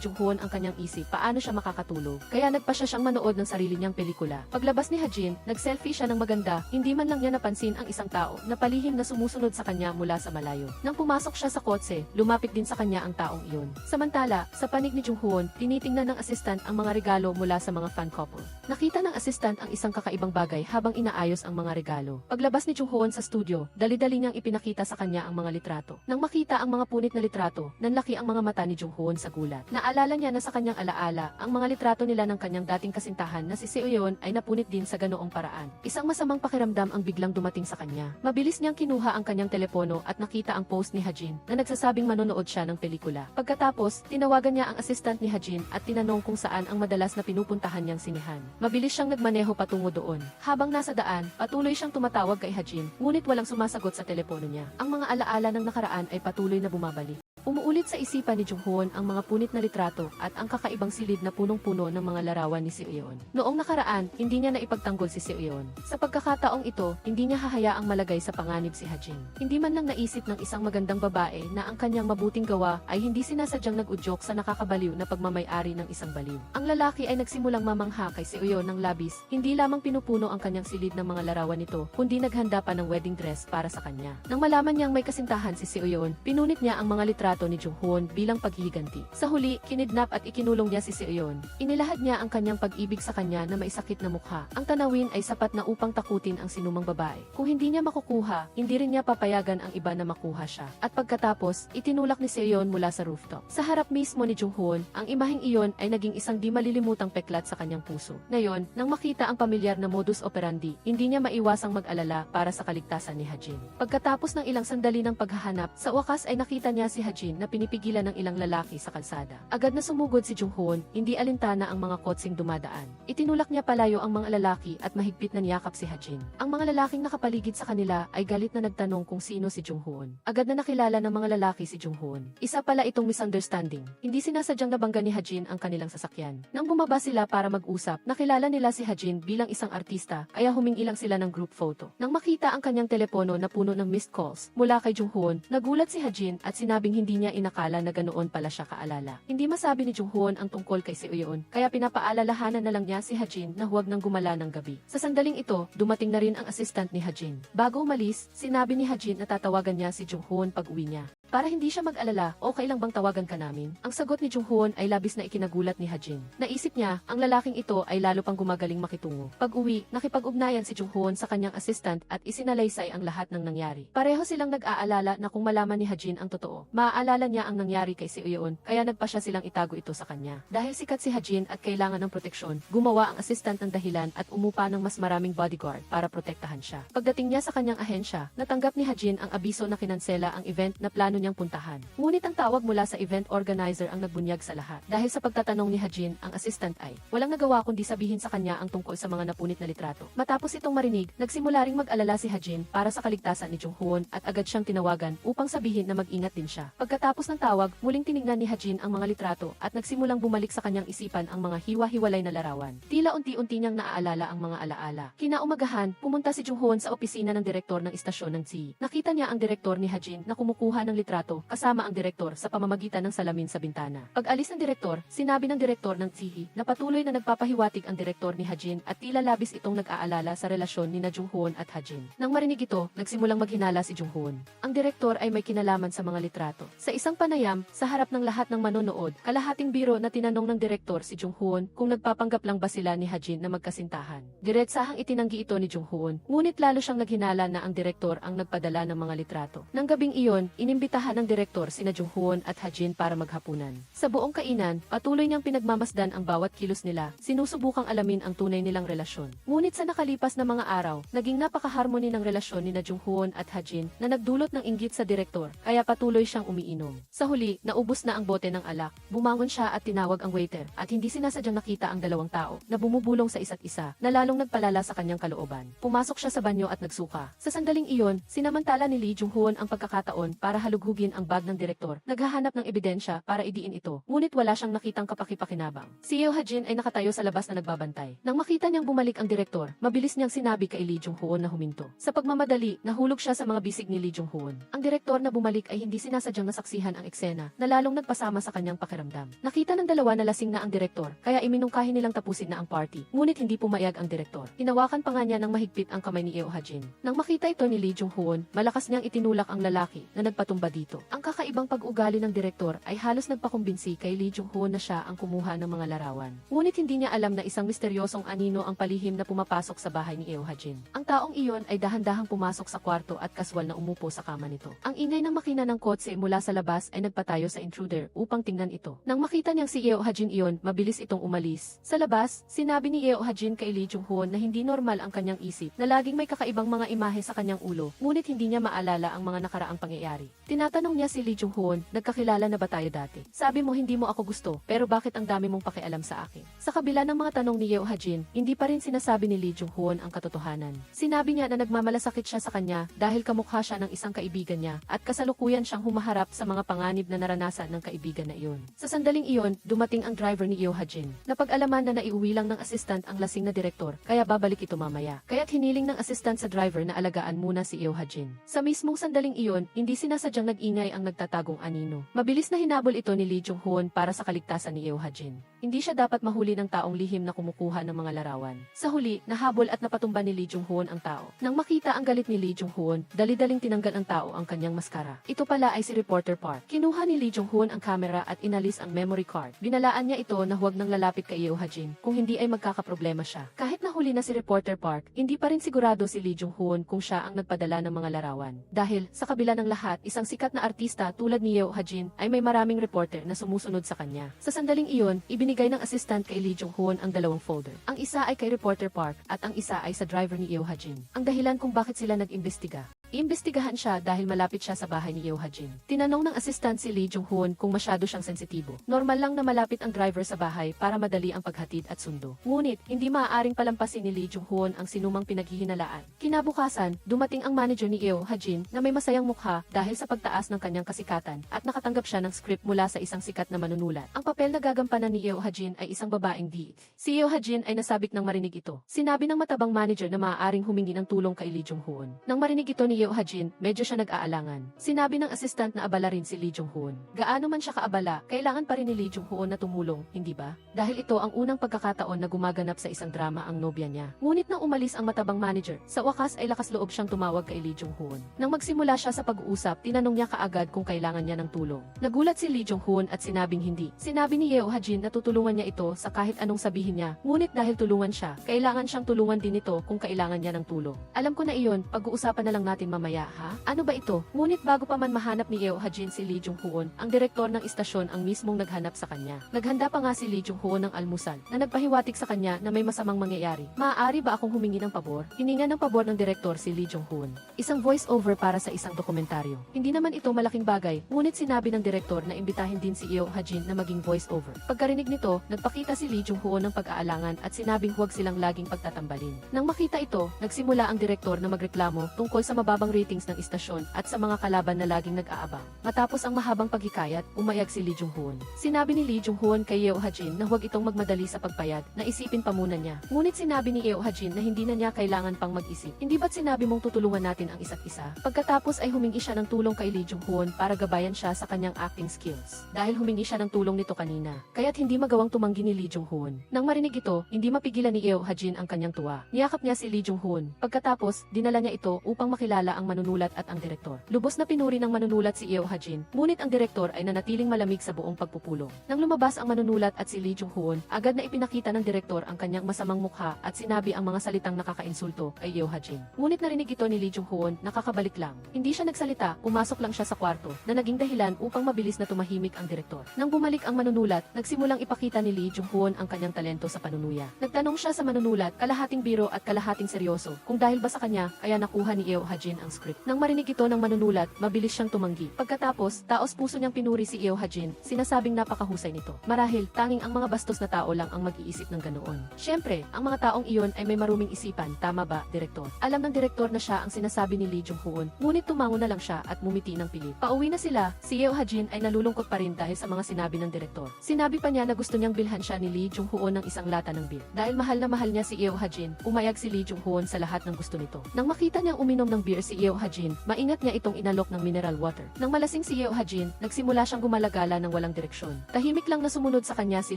Jung-hoon ang kanyang isip, paano siya makakatulog? Kaya nagpa siyang manood ng sarili niyang pelikula. Paglabas ni Hajin, nag-selfie siya ng maganda, hindi man lang niya napansin ang isang tao na palihim na sumusunod sa kanya mula sa malayo. Nang pumasok siya sa kotse, lumapit din sa kanya ang taong iyon. Samantala, sa panig ni Jung-hoon, tinitingnan ng assistant ang mga regalo mula sa mga fan couple. Nakita ng assistant ang isang kakaibang bagay habang inaayos ang mga regalo. Paglabas ni Jung-hoon sa studio, dali-dali niyang ipinakita sa kanya ang mga litrato. Nang makita ang mga punit na litrato, nanlaki ang mga mata ni Jung-hoon sa gulat. Naalala niya na sa kanyang alaala, ang mga litrato nila ng kanyang dating kasintahan na si Seo-yeon ay napunit din sa ganoong paraan. Isang masamang pakiramdam ang biglang dumating sa kanya. Mabilis niyang kinuha ang kanyang telepono at nakita ang post ni Hajin na nagsasabing manonood siya ng pelikula. Pagkatapos, tinawagan niya ang assistant ni Hajin at tinanong kung saan ang madalas na pinupuntahan niyang sinihan. Mabilis siyang nagmaneho patungo doon. Habang nasa daan, patuloy siyang tumatawag kay Hajin, ngunit walang sumasagot sa telepono niya. Ang mga alaala ng nakaraan ay patuloy na bumabalik. Umuulit sa isipan ni Jung-hoon ang mga punit na litrato at ang kakaibang silid na punong-puno ng mga larawan ni Seo-yeon. Noong nakaraan, hindi niya naipagtanggol si Seo-yeon. Sa pagkakataong ito, hindi niya hahayaang malagay sa panganib si Hajin. Hindi man lang naisip ng isang magandang babae na ang kanyang mabuting gawa ay hindi sinasadyang nag-udyok sa nakakabaliw na pagmamay-ari ng isang baliw. Ang lalaki ay nagsimulang mamangha kay Seo-yeon ng labis, hindi lamang pinupuno ang kanyang silid ng mga larawan nito, kundi naghanda pa ng wedding dress para sa kanya. Nang malaman niyang may kasintahan si Seo-yeon, pinunit niya ang mga litrato ni Jung-hoon bilang paghihiganti. Sa huli, kinidnap at ikinulong niya si Seo-yeon. Inilahad niya ang kanyang pag-ibig sa kanya na maisakit na mukha. Ang tanawin ay sapat na upang takutin ang sinumang babae. Kung hindi niya makukuha, hindi rin niya papayagan ang iba na makuha siya. At pagkatapos, itinulak ni Seo-yeon mula sa rooftop. Sa harap mismo ni Jung-hoon, ang imaheng iyon ay naging isang di malilimutang peklat sa kanyang puso. Ngayon, nang makita ang pamilyar na modus operandi, hindi niya maiwasang mag-alala para sa kaligtasan ni Hajin. Pagkatapos ng ilang sandali ng paghahanap, sa wakas ay nakita niya si Hajin na pinipigilan ng ilang lalaki sa kalsada. Agad na sumugod si Jung-hoon, hindi alintana ang mga kotseng dumadaan. Itinulak niya palayo ang mga lalaki at mahigpit na niyakap si Hajin. Ang mga lalaking nakapaligid sa kanila ay galit na nagtanong kung sino si Jung-hoon. Agad na nakilala ng mga lalaki si Jung-hoon. Isa pala itong misunderstanding. Hindi sinasadyang nabangga ni Hajin ang kanilang sasakyan. Nang bumaba sila para mag-usap, nakilala nila si Hajin bilang isang artista, kaya humingi lang sila ng group photo. Nang makita ang kanyang telepono na puno ng missed calls mula kay Jung-hoon, nagulat si Hajin at sinabing hindi niya inakala na ganoon pala siya kaalala. Hindi masabi ni Jung-hoon ang tungkol kay Seo-yeon, kaya pinapaalalahanan na lang niya si Hajin na huwag nang gumala ng gabi. Sa sandaling ito, dumating na rin ang assistant ni Hajin. Bago umalis, sinabi ni Hajin na tatawagan niya si Jung-hoon pag uwi niya. Para hindi siya mag-alala, okay lang bang tawagan ka namin? Ang sagot ni Jung-hoon ay labis na ikinagulat ni Hajin. Naisip niya, ang lalaking ito ay lalo pang gumagaling makitungo. Pag-uwi, nakipag-ugnayan si Jung-hoon sa kanyang assistant at isinalaysay ang lahat ng nangyari. Pareho silang nag-aalala na kung malaman ni Hajin ang totoo, maaalala niya ang nangyari kay Seo-yeon, kaya nagpa siya silang itago ito sa kanya. Dahil sikat si Hajin at kailangan ng proteksyon, gumawa ang assistant ng dahilan at umupa ng mas maraming bodyguard para protektahan siya. Pagdating niya sa kanyang ahensya, natanggap ni Hajin ang abiso na kinansela ang event na plano niyang puntahan. Ngunit ang tawag mula sa event organizer ang nagbunyag sa lahat. Dahil sa pagtatanong ni Hajin, ang assistant ay walang nagawa kundi sabihin sa kanya ang tungkol sa mga napunit na litrato. Matapos itong marinig, nagsimula ring mag-alala si Hajin para sa kaligtasan ni Jung-hoon at agad siyang tinawagan upang sabihin na mag-ingat din siya. Pagkatapos ng tawag, muling tinignan ni Hajin ang mga litrato at nagsimulang bumalik sa kanyang isipan ang mga hiwa-hiwalay na larawan. Tila unti-unti niyang naaalala ang mga alaala. Kinaumagahan, pumunta si Jung-hoon sa opisina ng direktor ng istasyon ng ZEE. Nakita niya ang direktor ni Hajin na kumukuha ng litrato kasama ang direktor sa pamamagitan ng salamin sa bintana. Pag-alis ng direktor, sinabi ng direktor ng ZEE na patuloy na nagpapahiwatig ang direktor ni Hajin at tila labis itong nag-aalala sa relasyon ni Jung-hoon at Hajin. Nang marinig ito, nagsimulang maghinala si Jung-hoon. Ang direktor ay may kinalaman sa mga litrato. Sa isang panayam, sa harap ng lahat ng manonood, kalahating biro na tinanong ng direktor si Jung-hoon kung nagpapanggap lang ba sila ni Hajin na magkasintahan. Diretsahang itinanggi ito ni Jung-hoon, ngunit lalo siyang naghinala na ang direktor ang nagpadala ng mga litrato. Nang gabing iyon, inimbita inimbitahan ng direktor sina Jung-hoon at Ha-jin para maghapunan. Sa buong kainan, patuloy niyang pinagmamasdan ang bawat kilos nila, sinusubukang alamin ang tunay nilang relasyon. Ngunit sa nakalipas na mga araw, naging napaka-harmony ng relasyon ni Jung-hoon at Ha-jin na nagdulot ng inggit sa direktor, kaya patuloy siyang umiinom. Sa huli, naubos na ang bote ng alak. Bumangon siya at tinawag ang waiter, at hindi sinasadyang nakita ang dalawang tao na bumubulong sa isa't isa, na lalong nagpalala sa kanyang kalooban. Pumasok siya sa banyo at nagsuka. Sa sandaling iyon, sinamantala ni Lee Jung-hoon ang pagkakataon para halughugin ang bag ng direktor. Naghahanap ng ebidensya para idiin ito, ngunit wala siyang nakitang kapakipakinabang. Si Yeo Ha-jin ay nakatayo sa labas na nagbabantay. Nang makita niyang bumalik ang direktor, mabilis niyang sinabi kay Lee Jung-hoon na huminto. Sa pagmamadali, nahulog siya sa mga bisig ni Lee Jung-hoon. Ang direktor na bumalik ay hindi sinasadyang nasaksihan ang eksena, na lalong nagpasama sa kanyang pakiramdam. Nakita ng dalawa na lasing na ang direktor, kaya iminungkahi nilang tapusin na ang party, ngunit hindi pumayag ang direktor. Hinawakan pa nga niya ng mahigpit ang kamay ni Yeo Ha-jin. Nang makita ito ni Lee Jung-hoon, malakas niyang itinulak ang lalaki na nagpatumba dito. Ang kakaibang pag-ugali ng direktor ay halos nagpakumbinsi kay Lee Jung-hoon na siya ang kumuha ng mga larawan. Ngunit hindi niya alam na isang misteryosong anino ang palihim na pumapasok sa bahay ni Yeo Ha-jin. Ang taong iyon ay dahan-dahang pumasok sa kwarto at kaswal na umupo sa kama nito. Ang ingay ng makina ng kotse mula sa labas ay nagpatayo sa intruder upang tingnan ito. Nang makita niyang si Yeo Ha-jin iyon, mabilis itong umalis. Sa labas, sinabi ni Yeo Ha-jin kay Lee Jung-hoon na hindi normal ang kanyang isip, na laging may kakaibang mga imahe sa kanyang ulo, ngunit hindi niya maalala ang mga nakaraang pangyayari. Tinatanong niya si Lee Jung-hoon, nagkakilala na ba tayo dati? Sabi mo hindi mo ako gusto, pero bakit ang dami mong pakialam sa akin? Sa kabila ng mga tanong ni Yeo Ha-jin, hindi pa rin sinasabi ni Lee Jung-hoon ang katotohanan. Sinabi niya na nagmamalasakit siya sa kanya dahil kamukha siya ng isang kaibigan niya at kasalukuyan siyang humaharap sa mga panganib na naranasan ng kaibigan na iyon. Sa sandaling iyon, dumating ang driver ni Yeo Ha-jin. Napag-alaman na naiuwi lang ng assistant ang lasing na direktor, kaya babalik ito mamaya. Kaya't hiniling ng assistant sa driver na alagaan muna si Yeo Ha-jin. Sa mismong sandaling iyon, hindi sinasadyang nag-ingay ang nagtatagong anino. Mabilis na hinabol ito ni Lee Jung-hoon para sa kaligtasan ni Yeo Ha-jin. Hindi siya dapat mahuli ng taong lihim na kumukuha ng mga larawan. Sa huli, nahabol at napatumba ni Lee Jung-hoon ang tao. Nang makita ang galit ni Lee Jung-hoon, dali-daling tinanggal ang tao ang kanyang maskara. Ito pala ay si Reporter Park. Kinuha ni Lee Jung-hoon ang kamera at inalis ang memory card. Binalaan niya ito na huwag nang lalapit kay Yeo Ha-jin kung hindi ay magkakaproblema siya. Kahit nahuli na si Reporter Park, hindi pa rin sigurado si Lee Jung-hoon kung siya ang nagpadala ng mga larawan. Dahil, sa kabila ng lahat, isang sikat na artista tulad ni Yeo Ha-jin ay may maraming reporter na sumusunod sa kanya. Sa sandaling iyon, ibinigay ng assistant kay Lee Jung-hoon ang dalawang folder. Ang isa ay kay Reporter Park at ang isa ay sa driver ni Yeo Ha-jin. Ang dahilan kung bakit sila nag-imbestiga. Iimbestigahan siya dahil malapit siya sa bahay ni Yeo Ha-jin. Tinanong ng assistant si Lee Jung-hoon kung masyado siyang sensitibo. Normal lang na malapit ang driver sa bahay para madali ang paghatid at sundo. Ngunit, hindi maaaring palampasin ni Lee Jung-hoon ang sinumang pinaghihinalaan. Kinabukasan, dumating ang manager ni Yeo Ha-jin na may masayang mukha dahil sa pagtaas ng kanyang kasikatan at nakatanggap siya ng script mula sa isang sikat na manunulat. Ang papel na gagampanan ni Yeo Ha-jin ay isang babaeng di. Si Yeo Ha-jin ay nasabik ng marinig ito. Sinabi ng matabang manager na maaaring humingi ng tulong kay Lee Jung-hoon. Nang marinig ito ni Yeo Ha-jin, medyo siya nag-aalangan. Sinabi ng assistant na abala rin si Lee Jung-hoon. Gaano man siya kaabala, kailangan pa rin ni Lee Jung-hoon na tumulong, hindi ba? Dahil ito ang unang pagkakataon na gumaganap sa isang drama ang nobya niya. Ngunit nang umalis ang matabang manager, sa wakas ay lakas loob siyang tumawag kay Lee Jung-hoon. Nang magsimula siya sa pag-uusap, tinanong niya kaagad kung kailangan niya ng tulong. Nagulat si Lee Jung-hoon at sinabing hindi. Sinabi ni Yeo Ha-jin na tutulungan niya ito sa kahit anong sabihin niya. Ngunit dahil tulungan siya, kailangan siyang tulungan din ito kung kailangan niya ng tulong. Alam ko na iyon, pag-uusapan na lang natin mamaya, ha? Ano ba ito? Ngunit bago pa man mahanap ni Yeo Ha-jin si Lee Jung-hoon, ang direktor ng istasyon ang mismong naghanap sa kanya. Naghanda pa nga si Lee Jung-hoon ng almusal na nagpahiwatig sa kanya na may masamang mangyayari. Maaari ba akong humingi ng pabor? Hininga ng pabor ng direktor si Lee Jung-hoon. Isang voice-over para sa isang dokumentaryo. Hindi naman ito malaking bagay, ngunit sinabi ng direktor na imbitahin din si Yeo Ha-jin na maging voice-over. Pagkarinig nito, nagpakita si Lee Jung-hoon ng pag-aalangan at sinabing huwag silang laging pagtatambalin. Nang makita ito, nagsimula ang direktor na magreklamo tungkol sa mababang ratings ng istasyon at sa mga kalaban na laging nag-aabang. Matapos ang mahabang paghikayat, umayag si Lee Jung-hoon. Sinabi ni Lee Jung-hoon kay Yeo Ha-jin na huwag itong magmadali sa pagpayag, na isipin pa muna niya. Ngunit sinabi ni Yeo Ha-jin na hindi na niya kailangan pang mag-isip. Hindi ba't sinabi mong tutulungan natin ang isa't isa? Pagkatapos ay humingi siya ng tulong kay Lee Jung-hoon para gabayan siya sa kanyang acting skills. Dahil humingi siya ng tulong nito kanina, kaya't hindi magawang tumanggi ni Lee Jung-hoon. Nang marinig ito, hindi mapigilan ni Yeo Ha-jin ang kanyang tuwa. Niyakap niya si Lee Jung-hoon. Pagkatapos, dinala niya ito upang makilala alaala ang manunulat at ang direktor. Lubos na pinuri ng manunulat si Yeo Ha-jin, ngunit ang direktor ay nanatiling malamig sa buong pagpupulong. Nang lumabas ang manunulat at si Lee Jung-hoon, agad na ipinakita ng direktor ang kanyang masamang mukha at sinabi ang mga salitang nakakainsulto kay Yeo Ha-jin. Ngunit narinig ito ni Lee Jung-hoon, nakakabalik lang. Hindi siya nagsalita, pumasok lang siya sa kwarto, na naging dahilan upang mabilis na tumahimik ang direktor. Nang bumalik ang manunulat, nagsimulang ipakita ni Lee Jung-hoon ang kanyang talento sa panunuya. Nagtanong siya sa manunulat, kalahating biro at kalahating seryoso, kung dahil ba sa kanya, kaya nakuha ni Yeo Ha-jin ang script. Nang marinig ito ng manunulat, mabilis siyang tumanggi. Pagkatapos, taos puso niyang pinuri si Yeo Ha-jin, sinasabing napakahusay nito. Marahil, tanging ang mga bastos na tao lang ang mag-iisip ng ganoon. Siyempre, ang mga taong iyon ay may maruming isipan, tama ba, direktor? Alam ng direktor na siya ang sinasabi ni Lee Jung-hoon, ngunit tumango na lang siya at mumiti ng pilit. Pauwi na sila, si Yeo Ha-jin ay nalulungkot pa rin dahil sa mga sinabi ng direktor. Sinabi pa niya na gusto niyang bilhan siya ni Lee Jung-hoon ng isang lata ng beer. Dahil mahal na mahal niya si Yeo Ha-jin, umayag si Lee Jung-hoon sa lahat ng gusto nito. Nang makita niyang uminom ng beer si Yeo Ha-jin, maingat niya itong inalok ng mineral water. Nang malasing si Yeo Ha-jin, nagsimula siyang gumalagala ng walang direksyon. Tahimik lang na sumunod sa kanya si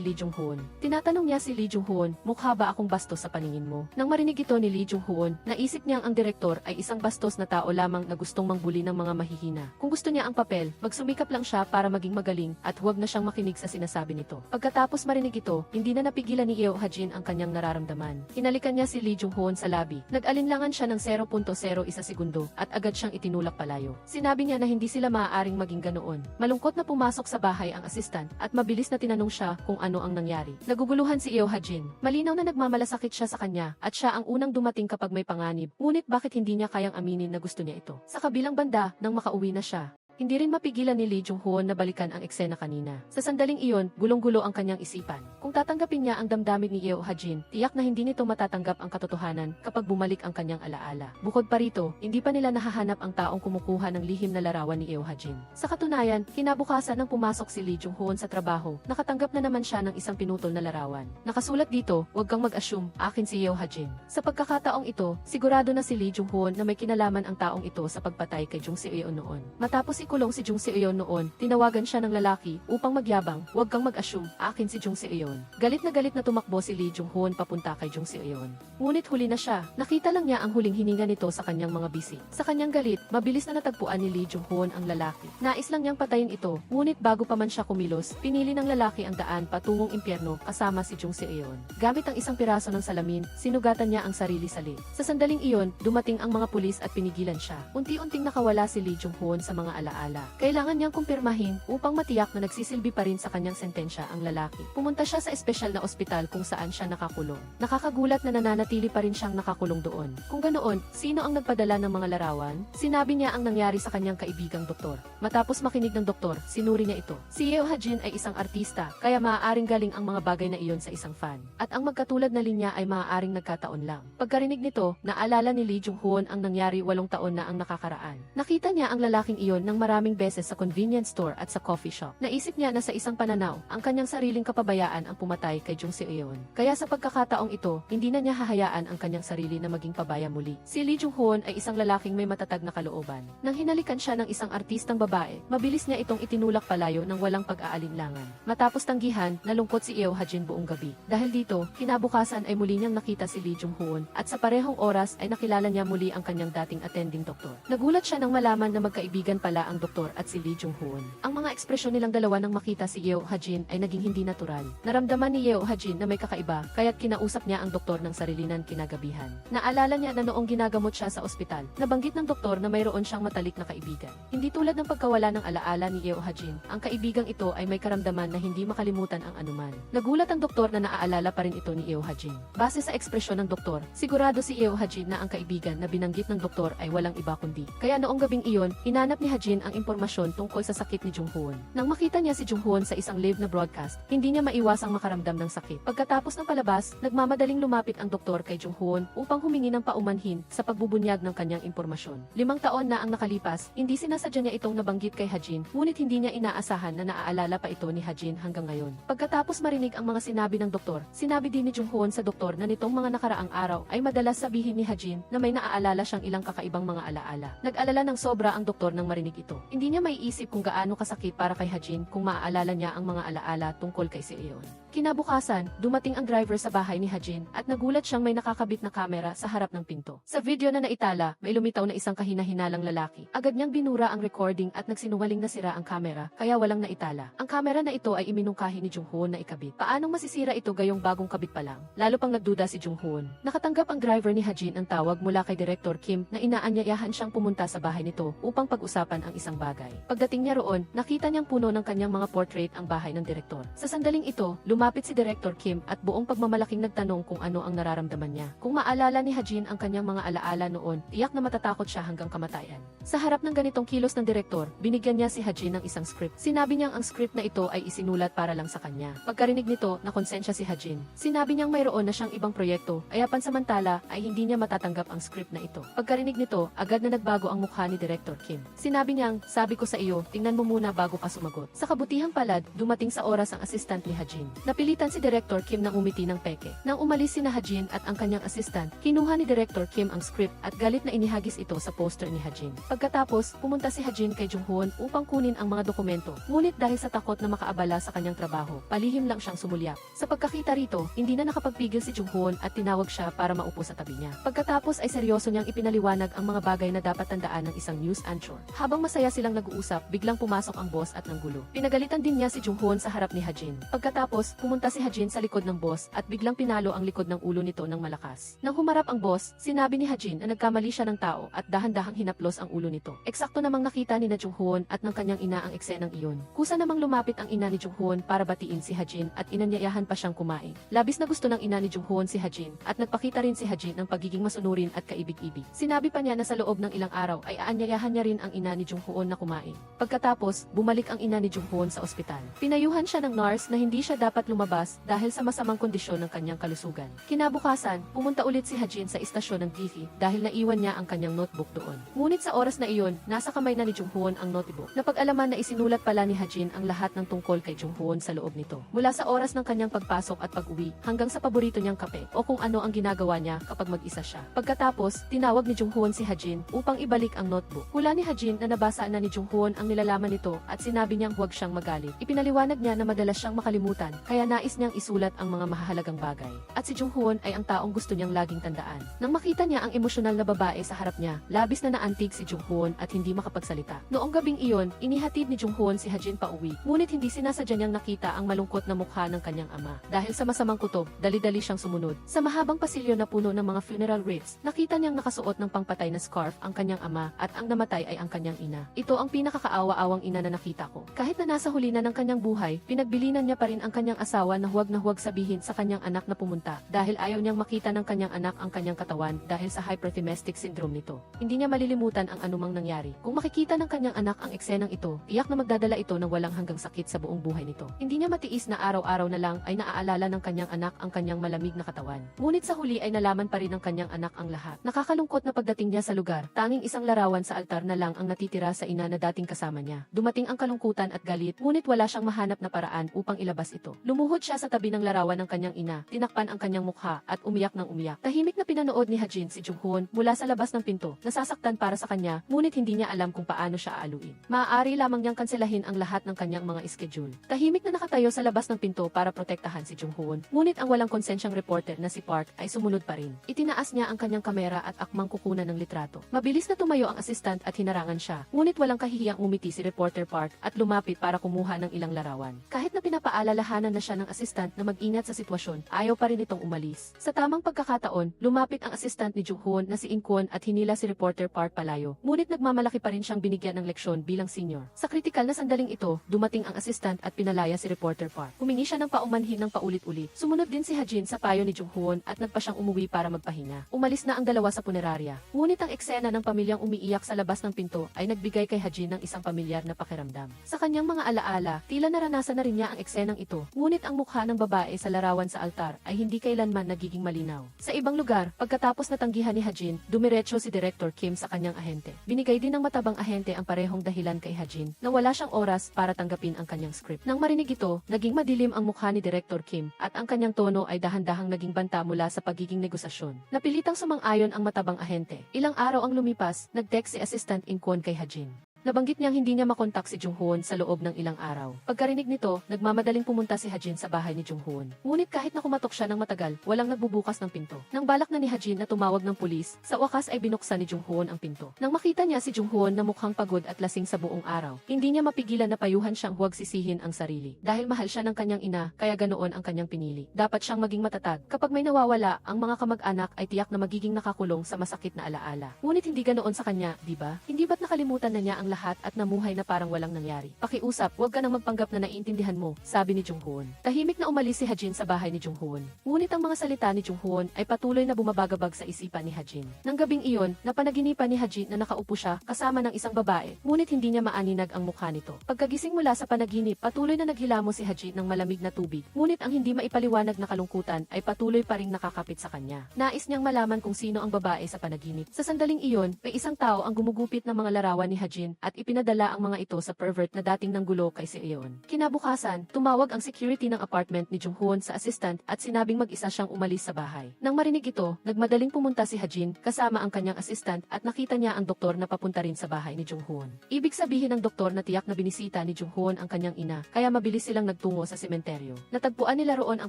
Lee Jung-hoon. Tinatanong niya si Lee Jung-hoon, mukha ba akong bastos sa paningin mo? Nang marinig ito ni Lee Jung-hoon, naisip niyang ang direktor ay isang bastos na tao lamang na gustong mangbuli ng mga mahihina. Kung gusto niya ang papel, magsumikap lang siya para maging magaling at huwag na siyang makinig sa sinasabi nito. Pagkatapos marinig ito, hindi na napigilan ni Yeo Ha-jin ang kanyang nararamdaman. Hinalikan niya si Lee Jung-hoon sa labi. Nag-alinlangan siya ng 0.01 segundo at agad siyang itinulak palayo. Sinabi niya na hindi sila maaaring maging ganoon. Malungkot na pumasok sa bahay ang asistan at mabilis na tinanong siya kung ano ang nangyari. Naguguluhan si Yeo Ha-jin. Malinaw na nagmamalasakit siya sa kanya at siya ang unang dumating kapag may panganib. Ngunit bakit hindi niya kayang aminin na gusto niya ito? Sa kabilang banda, nang makauwi na siya, hindi rin mapigilan ni Lee Jung-hoon na balikan ang eksena kanina. Sa sandaling iyon, gulong-gulo ang kanyang isipan. Kung tatanggapin niya ang damdamin ni Yeo Ha-jin, tiyak na hindi nito matatanggap ang katotohanan kapag bumalik ang kanyang alaala. Bukod pa rito, hindi pa nila nahahanap ang taong kumukuha ng lihim na larawan ni Yeo Ha-jin. Sa katunayan, kinabukasan nang pumasok si Lee Jung-hoon sa trabaho, nakatanggap na naman siya ng isang pinutol na larawan. Nakasulat dito, "Huwag kang mag-assume, akin si Yeo Ha-jin." Sa pagkakataong ito, sigurado na si Lee Jung-hoon na may kinalaman ang taong ito sa pagpatay kay Jung Se-eun noon. Matapos kulong si Jung Se-eun noon, tinawagan siya ng lalaki upang magyabang, "Huwag kang mag-assume, akin si Jung Se-eun." Galit na tumakbo si Lee Jung-hoon papunta kay Jung Se-eun. Ngunit huli na siya, nakita lang niya ang huling hininga nito sa kanyang mga bisig. Sa kanyang galit, mabilis na natagpuan ni Lee Jung-hoon ang lalaki. Nais lang niyang patayin ito, ngunit bago pa man siya kumilos, pinili ng lalaki ang daan patungong impyerno kasama si Jung Se-eun. Gamit ang isang piraso ng salamin, sinugatan niya ang sarili sa leg. Sa sandaling iyon, dumating ang mga pulis at pinigilan siya. Unti-unting nakawala si Lee Jung-hoon sa mga alaala. Kailangan niyang kumpirmahin upang matiyak na nagsisilbi pa rin sa kanyang sentensya ang lalaki. Pumunta siya sa espesyal na ospital kung saan siya nakakulong. Nakakagulat na nananatili pa rin siyang nakakulong doon. Kung ganoon, sino ang nagpadala ng mga larawan? Sinabi niya ang nangyari sa kanyang kaibigang doktor. Matapos makinig ng doktor, sinuri niya ito. Si Yeo Ha-jin ay isang artista, kaya maaaring galing ang mga bagay na iyon sa isang fan. At ang magkatulad na linya ay maaaring nagkataon lang. Pagkarinig nito, naalala ni Lee Jung-hoon ang nangyari 8 taon na ang nakakaraan. Nakita niya ang lalaking iyon ng maraming beses sa convenience store at sa coffee shop. Naisip niya na sa isang pananaw, ang kanyang sariling kapabayaan ang pumatay kay Jung Se-eun. Kaya sa pagkakataong ito, hindi na niya hahayaan ang kanyang sarili na maging pabaya muli. Si Lee Jung-hoon ay isang lalaking may matatag na kalooban. Nang hinalikan siya ng isang artistang babae, mabilis niya itong itinulak palayo ng walang pag-aalinlangan. Matapos tanggihan, nalungkot si Yeo Ha-jin buong gabi. Dahil dito, kinabukasan ay muli niyang nakita si Lee Jung-hoon at sa parehong oras ay nakilala niya muli ang kanyang dating attending doktor. Nagulat siya nang malaman na magkaibigan pala ang doktor at si Lee Jung-hoon. Ang mga ekspresyon nilang dalawa nang makita si Yeo Ha-jin ay naging hindi natural. Naramdaman ni Yeo Ha-jin na may kakaiba, kaya't kinausap niya ang doktor ng sarilinan kinagabihan. Naalala niya na noong ginagamot siya sa ospital, nabanggit ng doktor na mayroon siyang matalik na kaibigan. Hindi tulad ng pagkawala ng alaala ni Yeo Ha-jin, ang kaibigang ito ay may karamdaman na hindi makalimutan ang anuman. Nagulat ang doktor na naaalala pa rin ito ni Yeo Ha-jin. Base sa ekspresyon ng doktor, sigurado si Yeo Ha-jin na ang kaibigan na binanggit ng doktor ay walang iba kundi. Kaya noong gabing iyon, hinanap ni Ha-jin ang impormasyon tungkol sa sakit ni Jung-hoon. Nang makita niya si Jung-hoon sa isang live na broadcast, hindi niya maiwasang makaramdam ng sakit. Pagkatapos ng palabas, nagmamadaling lumapit ang doktor kay Jung-hoon upang humingi ng paumanhin sa pagbubunyag ng kanyang impormasyon. 5 taon na ang nakalipas, hindi sinasadya niya itong nabanggit kay Ha-jin, ngunit hindi niya inaasahan na naaalala pa ito ni Ha-jin hanggang ngayon. Pagkatapos marinig ang mga sinabi ng doktor, sinabi din ni Jung-hoon sa doktor na nitong mga nakaraang araw ay madalas sabihin ni Ha-jin na may naaalala siyang ilang kakaibang mga alaala. Nag-alala ng sobra ang doktor nang marinig ito. Hindi niya maiisip kung gaano kasakit para kay Ha-jin kung maaalala niya ang mga alaala tungkol kay Se-eun. Kinabukasan, dumating ang driver sa bahay ni Hajin at nagulat siyang may nakakabit na kamera sa harap ng pinto. Sa video na naitala, may lumitaw na isang kahina-hinalang lalaki. Agad niyang binura ang recording at nagsinungaling na sira ang kamera, kaya walang naitala. Ang kamera na ito ay iminungkahi ni Jung-hoon na ikabit. Paanong masisira ito gayong bagong kabit pa lang? Lalo pang nagduda si Jung-hoon. Nakatanggap ang driver ni Hajin ang tawag mula kay Director Kim na inaanyayahan siyang pumunta sa bahay nito upang pag-usapan ang isang bagay. Pagdating niya roon, nakita niyang puno ng kanyang mga portrait ang bahay ng direktor. Sa sandaling ito, lumapit si Director Kim at buong pagmamalaking nagtanong kung ano ang nararamdaman niya. Kung maalala ni Hajin ang kanyang mga alaala noon, tiyak na matatakot siya hanggang kamatayan. Sa harap ng ganitong kilos ng direktor, binigyan niya si Hajin ng isang script. Sinabi niyang ang script na ito ay isinulat para lang sa kanya. Pagkarinig nito, nakonsensya si Hajin. Sinabi niyang mayroon na siyang ibang proyekto, ay pansamantala ay hindi niya matatanggap ang script na ito. Pagkarinig nito, agad na nagbago ang mukha ni Director Kim. Sinabi niyang, sabi ko sa iyo, tingnan mo muna bago ka sumagot. Sa kabutihang palad, dumating sa oras ang assistant ni Hajin. Napilitan si Director Kim na umiti ng peke. Nang umalis si Hajin at ang kanyang assistant, kinuha ni Director Kim ang script at galit na inihagis ito sa poster ni Hajin. Pagkatapos, pumunta si Hajin kay Jung-hoon upang kunin ang mga dokumento. Ngunit dahil sa takot na makaabala sa kanyang trabaho, palihim lang siyang sumulyak. Sa pagkakita rito, hindi na nakapagpigil si Jung-hoon at tinawag siya para maupo sa tabi niya. Pagkatapos ay seryoso niyang ipinaliwanag ang mga bagay na dapat tandaan ng isang news anchor. Habang masaya silang nag-uusap, biglang pumasok ang boss at nanggulo. Pinagalitan din niya si Jung-hoon sa harap ni Hajin. Pagkatapos, pumunta si Hajin sa likod ng boss at biglang pinalo ang likod ng ulo nito ng malakas. Nang humarap ang boss, sinabi ni Hajin na nagkamali siya ng tao at dahan-dahang hinaplos ang ulo nito. Eksakto namang nakita ni Jung-hoon at ng kanyang ina ang eksenang iyon. Kusa namang lumapit ang ina ni Jung-hoon para batiin si Hajin at inanyayahan pa siyang kumain. Labis na gusto ng ina ni Jung-hoon si Hajin at nagpakita rin si Hajin ng pagiging masunurin at kaibig-ibig. Sinabi pa niya na sa loob ng ilang araw ay aanyayahan niya rin ang ina ni Jung-hoon na kumain. Pagkatapos, bumalik ang ina ni Jung-hoon sa ospital. Pinayuhan siya ng nurse na hindi siya dapat lumabas dahil sa masamang kondisyon ng kanyang kalusugan. Kinabukasan, pumunta ulit si Hajin sa istasyon ng TV dahil naiwan niya ang kanyang notebook doon. Ngunit sa oras na iyon, nasa kamay na ni Jung-hoon ang notebook. Napag-alaman na isinulat pala ni Hajin ang lahat ng tungkol kay Jung-hoon sa loob nito. Mula sa oras ng kanyang pagpasok at pag-uwi hanggang sa paborito niyang kape o kung ano ang ginagawa niya kapag mag-isa siya. Pagkatapos, tinawag ni Jung-hoon si Hajin upang ibalik ang notebook. Hula ni Hajin na nabasa na ni Jung-hoon ang nilalaman nito at sinabi niyang huwag siyang magalit. Ipinaliwanag niya na madalas siyang makalimutan, kaya nais niyang isulat ang mga mahalagang bagay. At si Jung-hoon ay ang taong gusto niyang laging tandaan. Nang makita niya ang emosyonal na babae sa harap niya, labis na naantig si Jung-hoon at hindi makapagsalita. Noong gabing iyon, inihatid ni Jung-hoon si Hajin pauwi. Ngunit hindi sinasadya niyang nakita ang malungkot na mukha ng kanyang ama. Dahil sa masamang kutob, dali-dali siyang sumunod. Sa mahabang pasilyo na puno ng mga funeral wreaths, nakita niyang nakasuot ng pangpatay na scarf ang kanyang ama at ang namatay ay ang kanyang ina. Ito ang pinakakaawa-awang ina na nakita ko. Kahit na nasa huli na ng kanyang buhay, pinagbilinan niya pa rin ang kanyang asawa na huwag sabihin sa kanyang anak na pumunta dahil ayaw niyang makita ng kanyang anak ang kanyang katawan dahil sa hyperthymetic syndrome nito. Hindi niya malilimutan ang anumang nangyari. Kung makikita ng kanyang anak ang eksenang ito, tiyak na magdadala ito ng walang hanggang sakit sa buong buhay nito. Hindi niya matiis na araw-araw na lang ay naaalala ng kanyang anak ang kanyang malamig na katawan. Ngunit sa huli ay nalaman pa rin ng kanyang anak ang lahat. Nakakalungkot na pagdating niya sa lugar, tanging isang larawan sa altar na lang ang natitira sa ina na dating kasama niya. Dumating ang kalungkutan at galit, ngunit wala siyang mahanap na paraan upang ilabas ito. Lumuhod siya sa tabi ng larawan ng kanyang ina, tinakpan ang kanyang mukha at umiyak ng umiyak. Tahimik na pinanood ni Hajin si Jung-hoon mula sa labas ng pinto, nasasaktan para sa kanya, ngunit hindi niya alam kung paano siya aaluin. Maaari lamang niyang kanselahin ang lahat ng kanyang mga schedule. Tahimik na nakatayo sa labas ng pinto para protektahan si Jung-hoon, ngunit ang walang konsensyang reporter na si Park ay sumunod pa rin. Itinaas niya ang kanyang kamera at akmang kukunan ng litrato. Mabilis na tumayo ang assistant at hinarangan siya, ngunit walang kahihiyang umiti si reporter Park at lumapit para kumuha ng ilang larawan. Kahit na pinapaalalahanan na siya ng assistant na mag-ingat sa sitwasyon, ayaw pa rin itong umalis. Sa tamang pagkakataon, lumapit ang assistant ni Jung-hoon na si In-kwon at hinila si reporter Park palayo. Ngunit nagmamalaki pa rin siyang binigyan ng leksyon bilang senior. Sa kritikal na sandaling ito, dumating ang assistant at pinalaya si reporter Park. Humingi siya ng paumanhin ng paulit-ulit. Sumunod din si Hajin sa payo ni Jung-hoon at nagpa siyang umuwi para magpahinga. Umalis na ang dalawa sa punerarya. Ngunit ang eksena ng pamilyang umiiyak sa labas ng pinto ay nagbigay kay Hajin ng isang pamilyar na pakiramdam. Sa kanyang mga alaala, tila naranasan na rin niya ang eksenang ito. Ngunit ang mukha ng babae sa larawan sa altar ay hindi kailanman nagiging malinaw. Sa ibang lugar, pagkatapos natanggihan ni Hajin, dumiretso si Director Kim sa kanyang ahente. Binigay din ng matabang ahente ang parehong dahilan kay Hajin na wala siyang oras para tanggapin ang kanyang script. Nang marinig ito, naging madilim ang mukha ni Director Kim at ang kanyang tono ay dahan-dahang naging banta mula sa pagiging negosasyon. Napilitang sumang-ayon ang matabang ahente. Ilang araw ang lumipas, nag-text si Assistant In-kwon kay Hajin. Nabanggit niyang hindi niya makontak si Jung-hoon sa loob ng ilang araw. Pagkarinig nito, nagmamadaling pumunta si Hajin sa bahay ni Jung-hoon. Ngunit kahit na kumatok siya ng matagal, walang nagbubukas ng pinto. Nang balak na ni Hajin na tumawag ng pulis, sa wakas ay binuksan ni Jung-hoon ang pinto. Nang makita niya si Jung-hoon na mukhang pagod at lasing sa buong araw, hindi niya mapigilan na payuhan siyang huwag sisihin ang sarili. Dahil mahal siya ng kanyang ina, kaya ganoon ang kanyang pinili. Dapat siyang maging matatag. Kapag may nawawala, ang mga kamag-anak ay tiyak na magiging nakakulong sa masakit na alaala. Ngunit hindi ganoon sa kanya, di ba? Hindi ba't nakalimutan na niya ang lahat at namuhay na parang walang nangyari? Pakiusap, huwag ka nang magpanggap na naiintindihan mo, sabi ni Jung-hoon. Tahimik na umalis si Hajin sa bahay ni Jung-hoon. Ngunit ang mga salita ni Jung-hoon ay patuloy na bumabagabag sa isipan ni Hajin. Nang gabing iyon, napanaginipan ni Hajin na nakaupo siya kasama ng isang babae, ngunit hindi niya maaninag ang mukha nito. Pagkagising mula sa panaginip, patuloy na naghilamos si Hajin ng malamig na tubig, ngunit ang hindi maipaliwanag na kalungkutan ay patuloy pa ring nakakapit sa kanya. Nais niyang malaman kung sino ang babae sa panaginip. Sa sandaling iyon, may isang tao ang gumugupit ng mga larawan ni Hajin at ipinadala ang mga ito sa pervert na dating nanggulo kay Seon. Kinabukasan, tumawag ang security ng apartment ni Jung-hoon sa assistant at sinabing mag-isa siyang umalis sa bahay. Nang marinig ito, nagmadaling pumunta si Hajin kasama ang kanyang assistant at nakita niya ang doktor na papunta rin sa bahay ni Jung-hoon. Ibig sabihin ng doktor na tiyak na binisita ni Jung-hoon ang kanyang ina, kaya mabilis silang nagtungo sa sementeryo. Natagpuan nila roon ang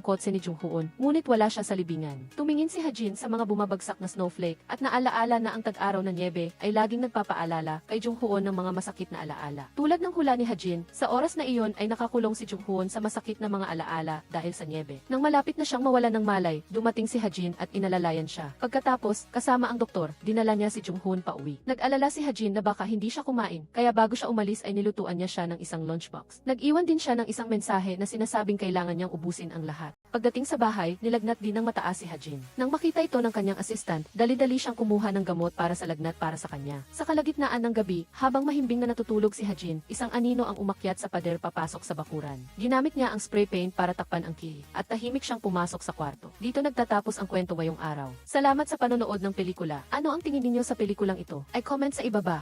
kotse ni Jung-hoon, ngunit wala siya sa libingan. Tumingin si Hajin sa mga bumabagsak na snowflake at naalaala na ang tag-araw na niebe ay laging nagpapaalala kay Jung-hoon ng mga masakit na alaala. Tulad ng hula ni Hajin, sa oras na iyon ay nakakulong si Jung-hoon sa masakit na mga alaala dahil sa niebe. Nang malapit na siyang mawala ng malay, dumating si Hajin at inalalayan siya. Pagkatapos, kasama ang doktor, dinala niya si Jung-hoon pauwi. Nag-alala si Hajin na baka hindi siya kumain, kaya bago siya umalis ay nilutuan niya siya ng isang lunchbox. Nag-iwan din siya ng isang mensahe na sinasabing kailangan niyang ubusin ang lahat. Pagdating sa bahay, nilagnat din ng mataas si Hajin. Nang makita ito ng kanyang assistant, dali-dali siyang kumuha ng gamot para sa lagnat para sa kanya. Sa kalagitnaan ng gabi, habang mahimbing na natutulog si Hajin, isang anino ang umakyat sa pader papasok sa bakuran. Ginamit niya ang spray paint para takpan ang kihi, at tahimik siyang pumasok sa kwarto. Dito nagtatapos ang kwento ngayong araw. Salamat sa panonood ng pelikula. Ano ang tingin ninyo sa pelikulang ito? Ay comment sa ibaba.